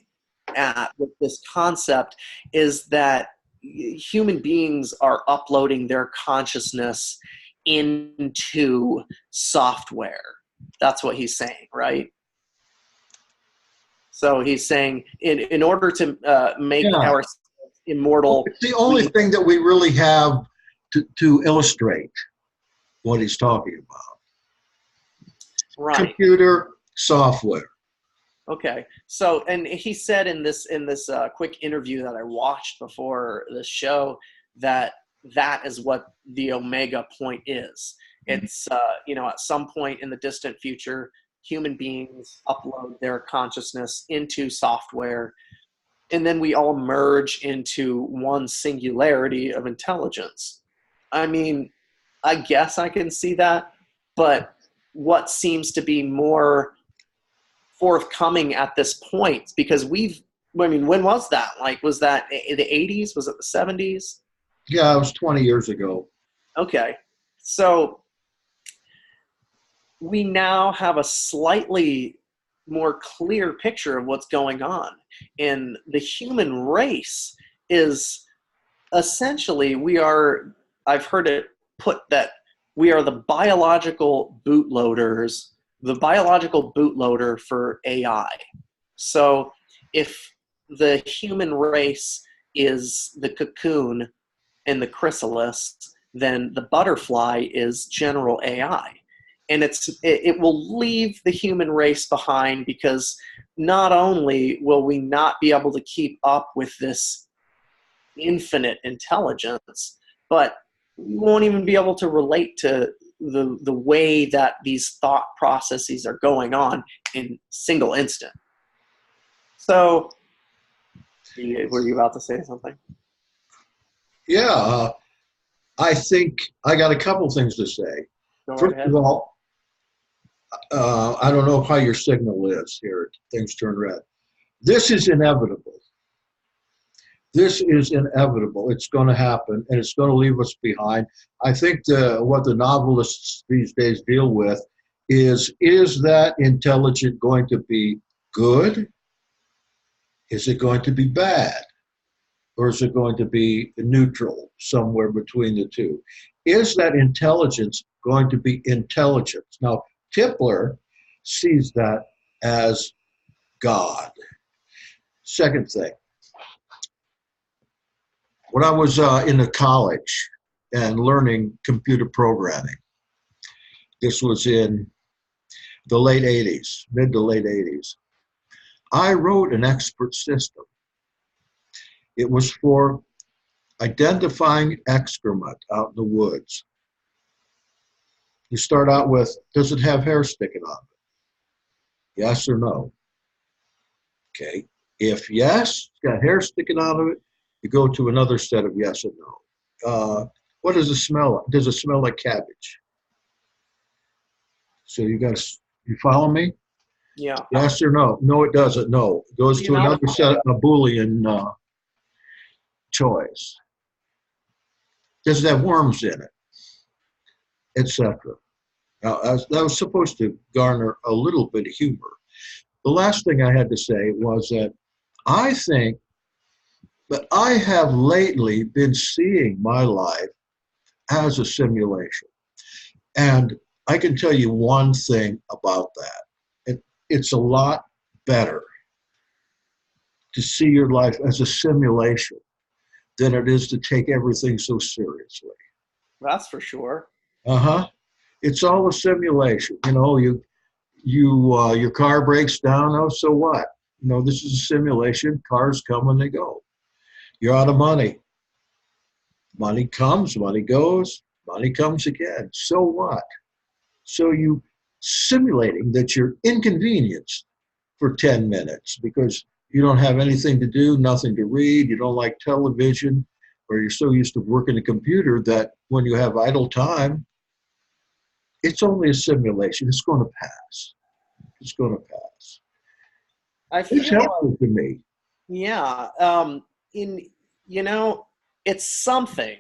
at with this concept is that human beings are uploading their consciousness into software. That's what he's saying, right? So he's saying in order to make ourselves immortal. It's the only thing that we really have to illustrate what he's talking about. Right. Computer software. Okay. So, and he said in this quick interview that I watched before the show that that is what the omega point is. It's at some point in the distant future, human beings upload their consciousness into software, and then we all merge into one singularity of intelligence. I mean, I guess I can see that, but what seems to be more forthcoming at this point, because when was that? Like, was that in the 80s? Was it the 70s? Yeah, it was 20 years ago. Okay. So we now have a slightly more clear picture of what's going on. And the human race is essentially, I've heard it put that we are the biological bootloader for AI. So if the human race is the cocoon and the chrysalis, then the butterfly is general AI. And it will leave the human race behind, because not only will we not be able to keep up with this infinite intelligence, but we won't even be able to relate to the way that these thought processes are going on in single instant. So, were you about to say something? Yeah, I think I got a couple things to say. Go First ahead. of all, I don't know how your signal is here. Things turn red. This is inevitable. This is inevitable. It's going to happen, and it's going to leave us behind. I think what the novelists these days deal with is that intelligent going to be good? Is it going to be bad? Or is it going to be neutral, somewhere between the two? Is that intelligence going to be intelligence? Now, Tipler sees that as God. Second thing, when I was in the college and learning computer programming, this was in the late 80s, mid to late 80s, I wrote an expert system. It was for identifying excrement out in the woods. You start out with, does it have hair sticking on it? Yes or no? Okay. If yes, it's got hair sticking out of it, you go to another set of yes and no. What does it smell like? Does it smell like cabbage? So you follow me? Yeah. Yes or no? No, it doesn't. No. It goes to another set of Boolean choice. Does it have worms in it? Etc. Now, that was supposed to garner a little bit of humor. The last thing I had to say was that I think that I have lately been seeing my life as a simulation. And I can tell you one thing about that. It's a lot better to see your life as a simulation than it is to take everything so seriously. That's for sure. Uh-huh. It's all a simulation. You know, your car breaks down. Oh, so what? You know, this is a simulation. Cars come and they go. You're out of money. Money comes, money goes, money comes again. So what? So you simulating that you're inconvenienced for 10 minutes because you don't have anything to do, nothing to read, you don't like television, or you're so used to working a computer that when you have idle time, it's only a simulation. It's going to pass. It's going to pass. I feel It's helpful to me. Yeah. It's something.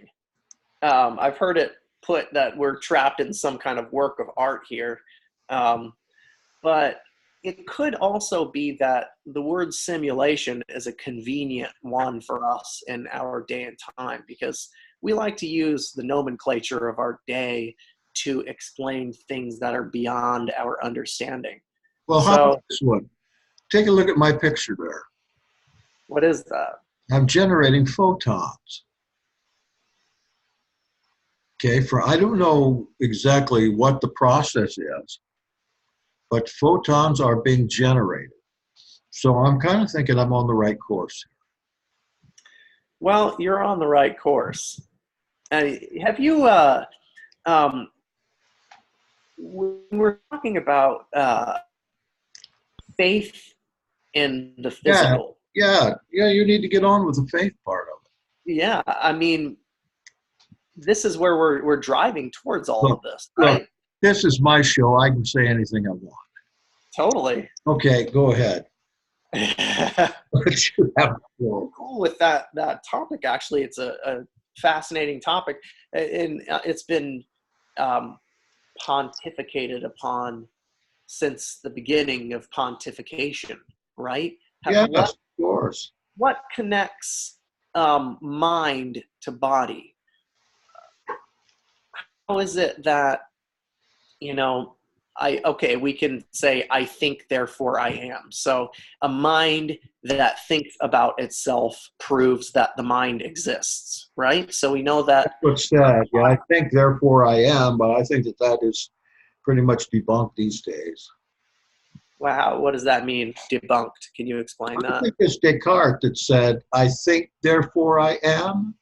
I've heard it put that we're trapped in some kind of work of art here. But it could also be that the word simulation is a convenient one for us in our day and time, because we like to use the nomenclature of our day to explain things that are beyond our understanding. Well, how about this one? Take a look at my picture there. What is that? I'm generating photons. Okay, I don't know exactly what the process is, but photons are being generated. So I'm kind of thinking I'm on the right course. Well, you're on the right course. Have you, when we're talking about faith in the Yeah, physical, yeah. You need to get on with the faith part of it. yeah, I mean, this is where we're driving towards all of this, Look, right? this is my show. I can say anything I want. Totally. Okay, go ahead. What you have for? Cool with that topic. Actually, it's a fascinating topic, and it's been pontificated upon since the beginning of pontification, right? Yes, of course. What connects mind to body? How is it that, we can say, I think, therefore I am. So a mind that thinks about itself proves that the mind exists, right? So we know that. That's what's said. Yeah, I think, therefore I am, but I think that is pretty much debunked these days. Wow, what does that mean, debunked? Can you explain I that? think it's Descartes that said, I think, therefore I am.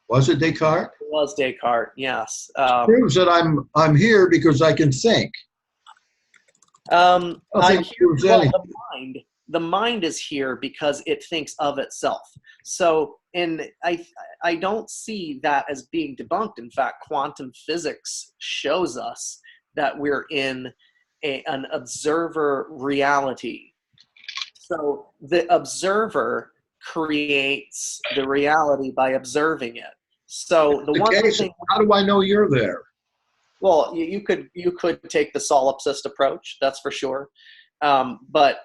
Was it Descartes? It was Descartes, yes. Proves that I'm here because I can think. I'm think here. proves Well, anything. the mind is here because it thinks of itself. So, and I don't see that as being debunked. In fact, quantum physics shows us that we're in an observer reality. So the observer creates the reality by observing it. So the one thing. How do I know you're there? Well, you could take the solipsist approach, that's for sure, but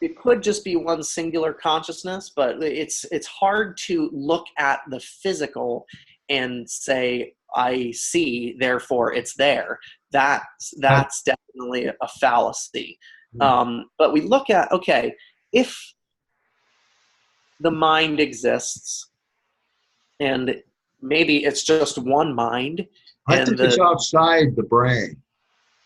it could just be one singular consciousness. But it's hard to look at the physical and say, I see, therefore it's there. That's definitely a fallacy. But we look at, okay, if the mind exists, and maybe it's just one mind. I think it's outside the brain.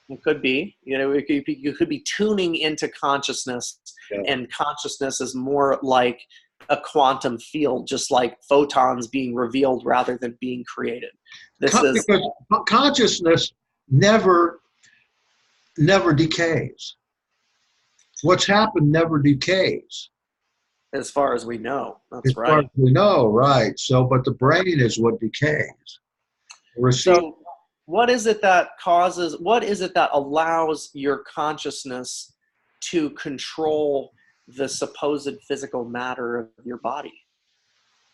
It could be. You could be tuning into consciousness, and consciousness is more like a quantum field, just like photons being revealed rather than being created. Because consciousness never decays. What's happened never decays. As far as we know, that's right. As far as we know, right. So, but the brain is what decays. So what is it that allows your consciousness to control the supposed physical matter of your body?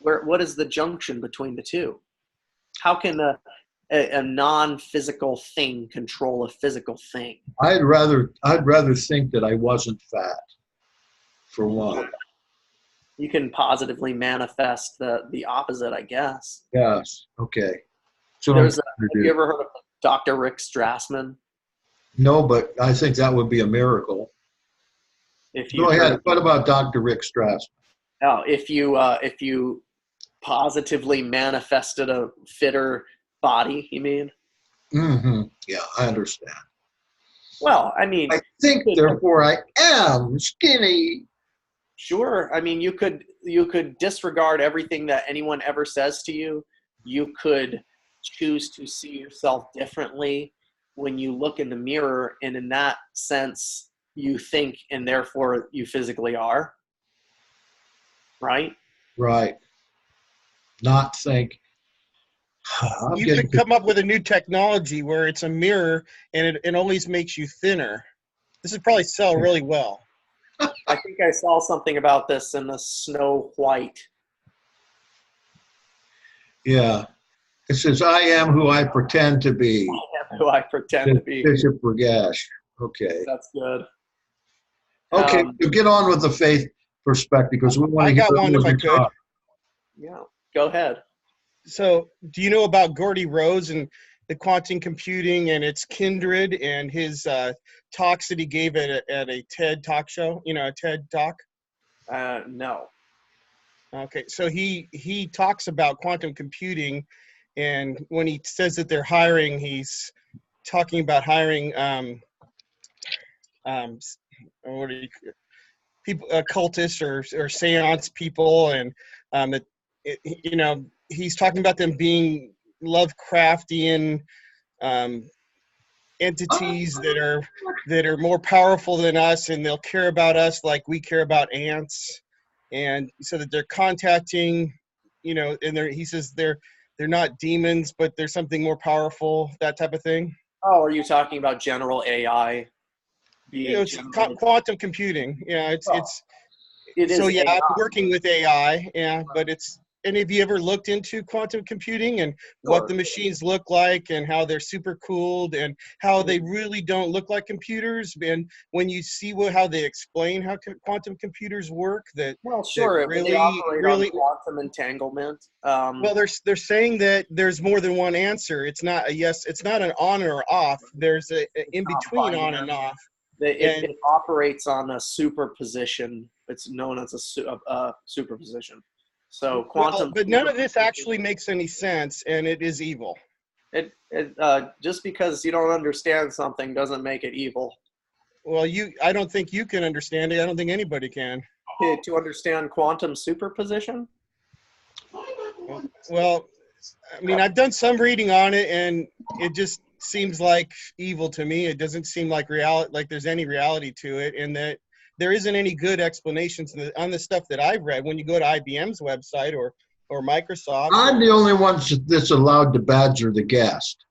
What is the junction between the two? How can a non-physical thing control a physical thing? I'd rather think that I wasn't fat, for one. You can positively manifest the opposite, I guess. Yes. Okay. So have you ever heard of Dr. Rick Strassman? No, but I think that would be a miracle. Go ahead. What about Dr. Rick Strassman? Oh, if you positively manifested a fitter body, you mean? Mm-hmm. Yeah, I understand. Well, I mean, I think, therefore I am skinny. Sure. I mean, you could disregard everything that anyone ever says to you. You could choose to see yourself differently when you look in the mirror, and in that sense, you think, and therefore you physically are. Right? Right. Not think. You could come up with a new technology where it's a mirror and it only makes you thinner. This would probably sell really well. I think I saw something about this in the Snow White. Yeah. It says, I am who I pretend to be. I am who I pretend to be. Bishop Burgash. Okay. That's good. Okay, so get on with the faith perspective, because we want to I got one if I could. Yeah, go ahead. So, do you know about Gordy Rose and the quantum computing and its kindred and his talks that he gave at a TED talk show? A TED talk? No. Okay, so he talks about quantum computing, and when he says that they're hiring, he's talking about hiring people, cultists or seance people, and you know, he's talking about them being Lovecraftian entities that are more powerful than us, and they'll care about us like we care about ants, and so that they're contacting, you know, and he says they're not demons, but there's something more powerful, that type of thing. Oh, are you talking about general AI being You know, it's quantum computing. Yeah, it is so yeah, AI. I'm working with AI. Yeah, but it's. And have you ever looked into quantum computing and what the machines look like and how they're super cooled and how they really don't look like computers? And when you see how they explain how quantum computers work, that sure, really, they operate really, on quantum entanglement. well, they're saying that there's more than one answer. It's not a yes. It's not an on or off. There's a in between on and off. It operates on a superposition. It's known as a superposition. So quantum. But none of this actually makes any sense, and it is evil. Just because you don't understand something doesn't make it evil. Well, I don't think you can understand it. I don't think anybody can. To understand quantum superposition? Well, I mean, I've done some reading on it, and it just seems like evil to me. It doesn't seem like like there's any reality to it, and that there isn't any good explanations on the stuff that I've read. When you go to IBM's website or Microsoft, I'm the only one that's allowed to badger the guest.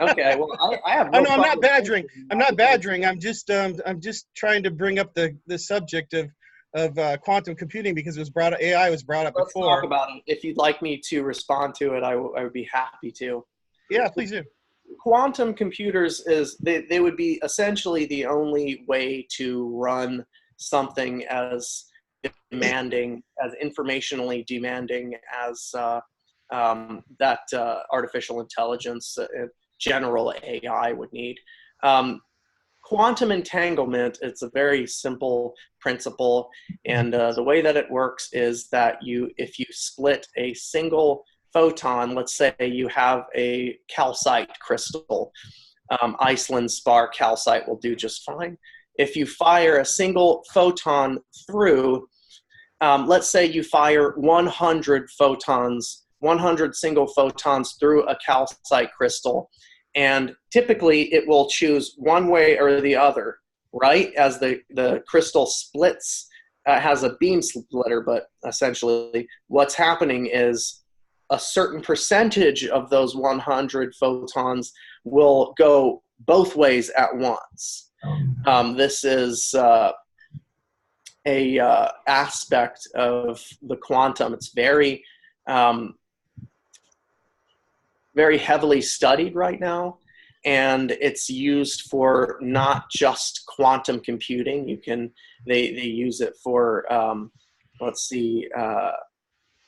Okay, well, I have. No, I'm not badgering. I'm not badgering. I'm just trying to bring up the subject of quantum computing because AI was brought up Let's before. talk about it. If you'd like me to respond to it, I would be happy to. Yeah, please do. Quantum computers they would be essentially the only way to run something as demanding, as informationally demanding as that artificial intelligence, general AI would need. Quantum entanglement, it's a very simple principle, and the way that it works is that if you split a single photon, let's say you have a calcite crystal, Iceland spar calcite will do just fine. If you fire a single photon through, let's say you fire 100 single photons through a calcite crystal, and typically it will choose one way or the other, right? As the crystal splits, has a beam splitter, but essentially what's happening is a certain percentage of those 100 photons will go both ways at once. This is a aspect of the quantum. It's very very heavily studied right now, and it's used for not just quantum computing. They use it for let's see,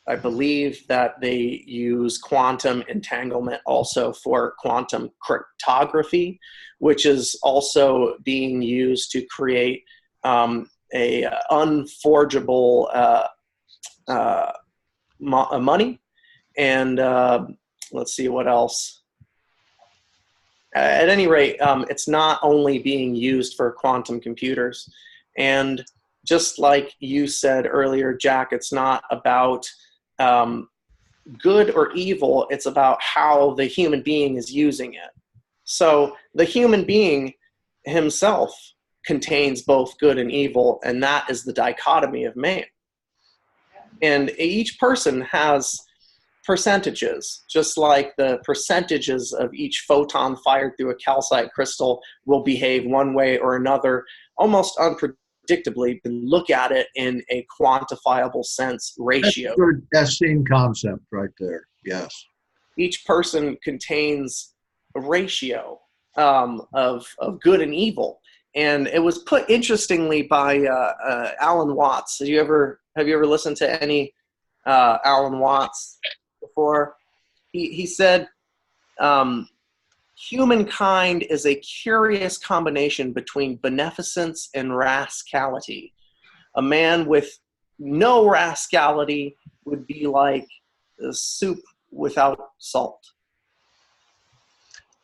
I believe that they use quantum entanglement also for quantum cryptography, which is also being used to create a unforgeable money. And let's see what else. At any rate, it's not only being used for quantum computers. And just like you said earlier, Jack, it's not about good or evil. It's about how the human being is using it. So the human being himself contains both good and evil, and that is the dichotomy of man. And each person has percentages, just like the percentages of each photon fired through a calcite crystal will behave one way or another, almost unpredictably, and look at it in a quantifiable sense ratio. That's a good Essene concept right there, yes. Each person contains a ratio of good and evil. And it was put interestingly by Alan Watts. Have you ever listened to any Alan Watts before? He said, humankind is a curious combination between beneficence and rascality. A man with no rascality would be like a soup without salt.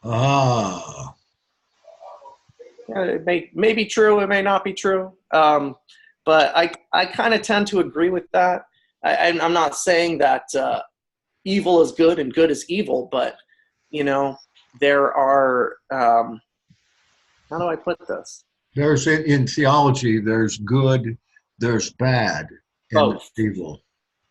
Ah. It may be true, it may not be true. But I kind of tend to agree with that. I'm not saying that evil is good and good is evil, but, you know, there are, how do I put this? There's in theology, there's good, there's bad, and Both. there's evil.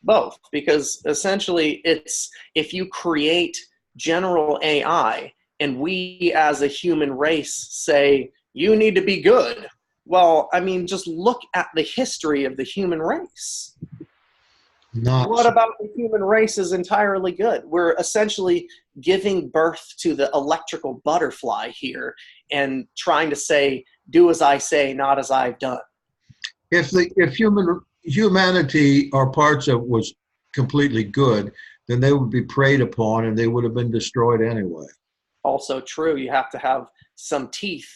Both, because essentially it's, if you create general AI and we as a human race say, you need to be good. Well, I mean, just look at the history of the human race. What about the human race is entirely good? We're essentially giving birth to the electrical butterfly here and trying to say, do as I say, not as I've done. If humanity or parts of was completely good, then they would be preyed upon and they would have been destroyed anyway. Also true. You have to have some teeth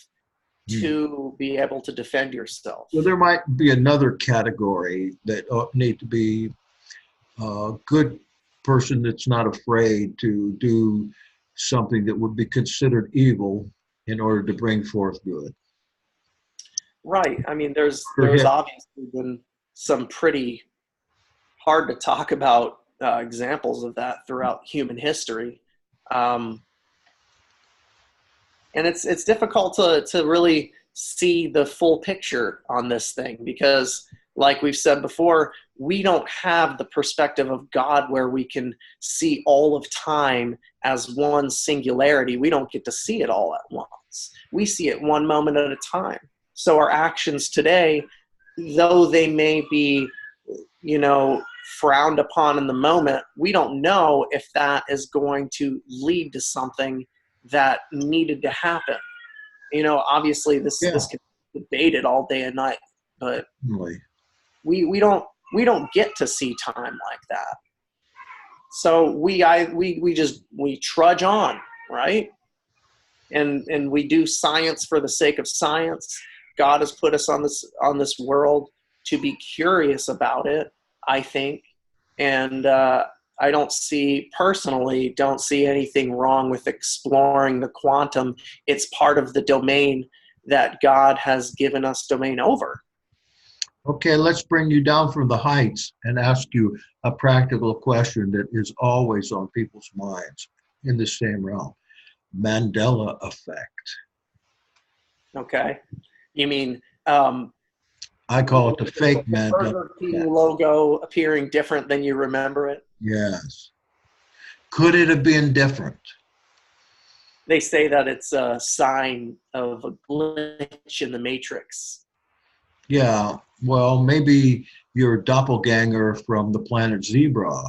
to be able to defend yourself. So there might be another category that need to be a good person that's not afraid to do something that would be considered evil in order to bring forth good. Right. I mean, there's obviously been some pretty hard to talk about examples of that throughout human history. And it's difficult to really see the full picture on this thing because, like we've said before, we don't have the perspective of God where we can see all of time as one singularity. We don't get to see it all at once. We see it one moment at a time. So our actions today, though they may be, you know, frowned upon in the moment, we don't know if that is going to lead to something that needed to happen. You know, obviously this can be debated all day and night, but we don't get to see time like that. So we trudge on, right? And we do science for the sake of science. God has put us on this world to be curious about it, I think. And I personally don't see anything wrong with exploring the quantum. It's part of the domain that God has given us domain over. Okay, let's bring you down from the heights and ask you a practical question that is always on people's minds in the same realm. Mandela effect. Okay. You mean I call it the fake Mandela Burger King logo appearing different than you remember it? Yes. Could it have been different? They say that it's a sign of a glitch in the matrix. Yeah, well, maybe your doppelganger from the planet Zebra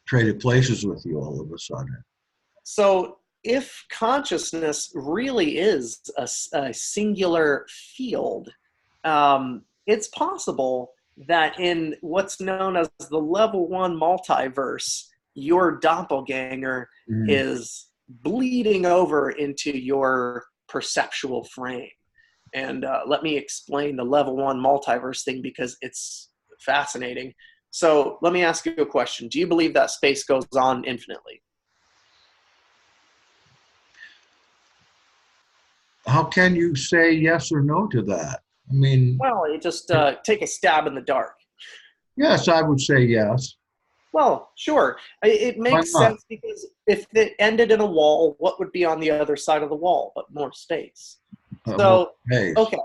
traded places with you all of a sudden. So if consciousness really is a singular field, it's possible that in what's known as the level 1 multiverse, your doppelganger is bleeding over into your perceptual frame. And let me explain the level 1 multiverse thing because it's fascinating. So let me ask you a question. Do you believe that space goes on infinitely? How can you say yes or no to that? I mean, well, you just take a stab in the dark. Yes, I would say yes. Well, sure. It makes sense because if it ended in a wall, what would be on the other side of the wall but more space? So, okay,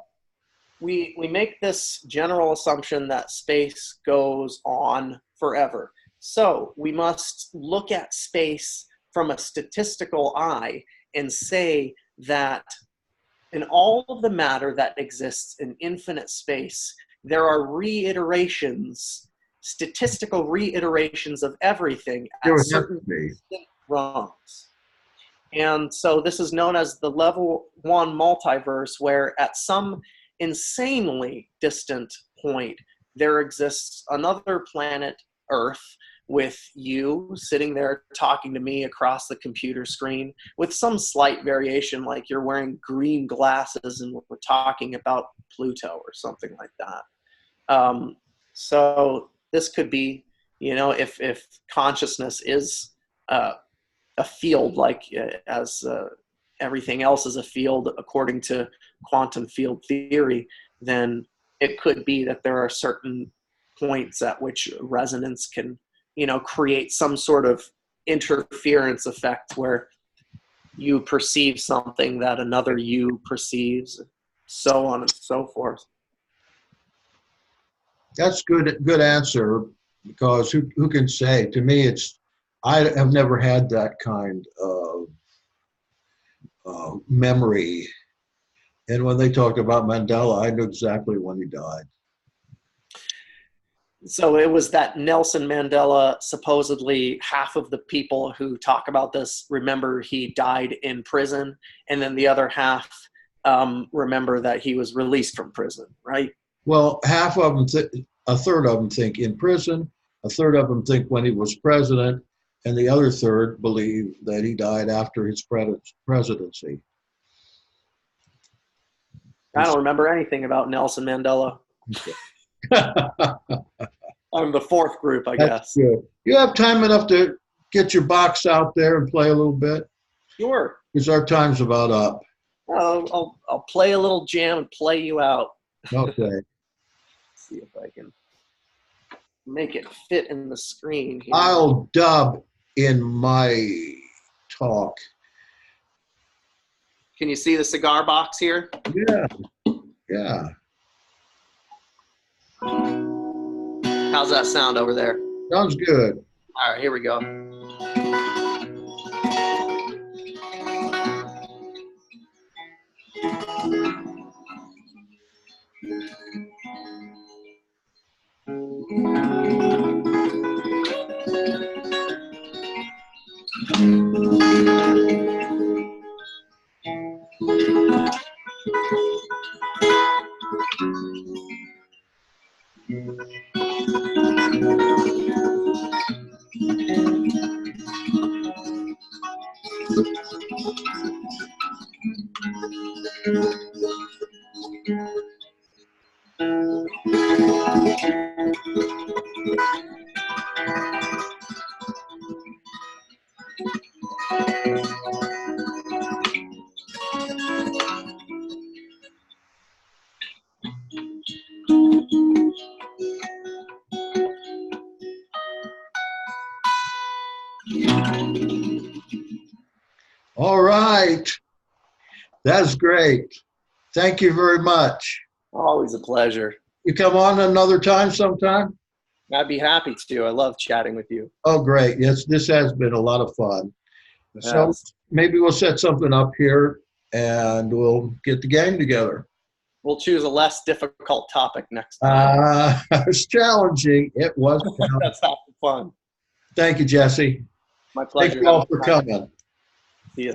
we make this general assumption that space goes on forever. So we must look at space from a statistical eye and say that in all of the matter that exists in infinite space, there are reiterations, statistical reiterations of everything at certain rungs. And so this is known as the level 1 multiverse, where at some insanely distant point, there exists another planet, Earth, with you sitting there talking to me across the computer screen with some slight variation, like you're wearing green glasses and we're talking about Pluto or something like that. So this could be, you know, if consciousness is a field, like as everything else is a field according to quantum field theory, then it could be that there are certain points at which resonance can, you know, create some sort of interference effect where you perceive something that another you perceives, so on and so forth. That's good answer, because who can say? To me, I have never had that kind of memory. And when they talked about Mandela, I knew exactly when he died. So it was that Nelson Mandela, supposedly half of the people who talk about this remember he died in prison, and then the other half remember that he was released from prison, right? Well, half of them, a third of them think in prison, a third of them think when he was president, and the other third believe that he died after his presidency. I don't remember anything about Nelson Mandela. I'm the fourth group, I guess. Good. You have time enough to get your box out there and play a little bit? Sure. Because our time's about up. I'll play a little jam and play you out. Okay. Let's see if I can make it fit in the screen here. I'll dub in my talk. Can you see the cigar box here? Yeah. Yeah. How's that sound over there? Sounds good. All right, here we go. All right. That's great. Thank you very much. Always a pleasure. You come on another time sometime? I'd be happy to. I love chatting with you. Oh, great. Yes, this has been a lot of fun. So maybe we'll set something up here and we'll get the gang together. We'll choose a less difficult topic next time. It's challenging. It was challenging. That's half the fun. Thank you, Jesse. My pleasure. Thank you all for coming. See ya.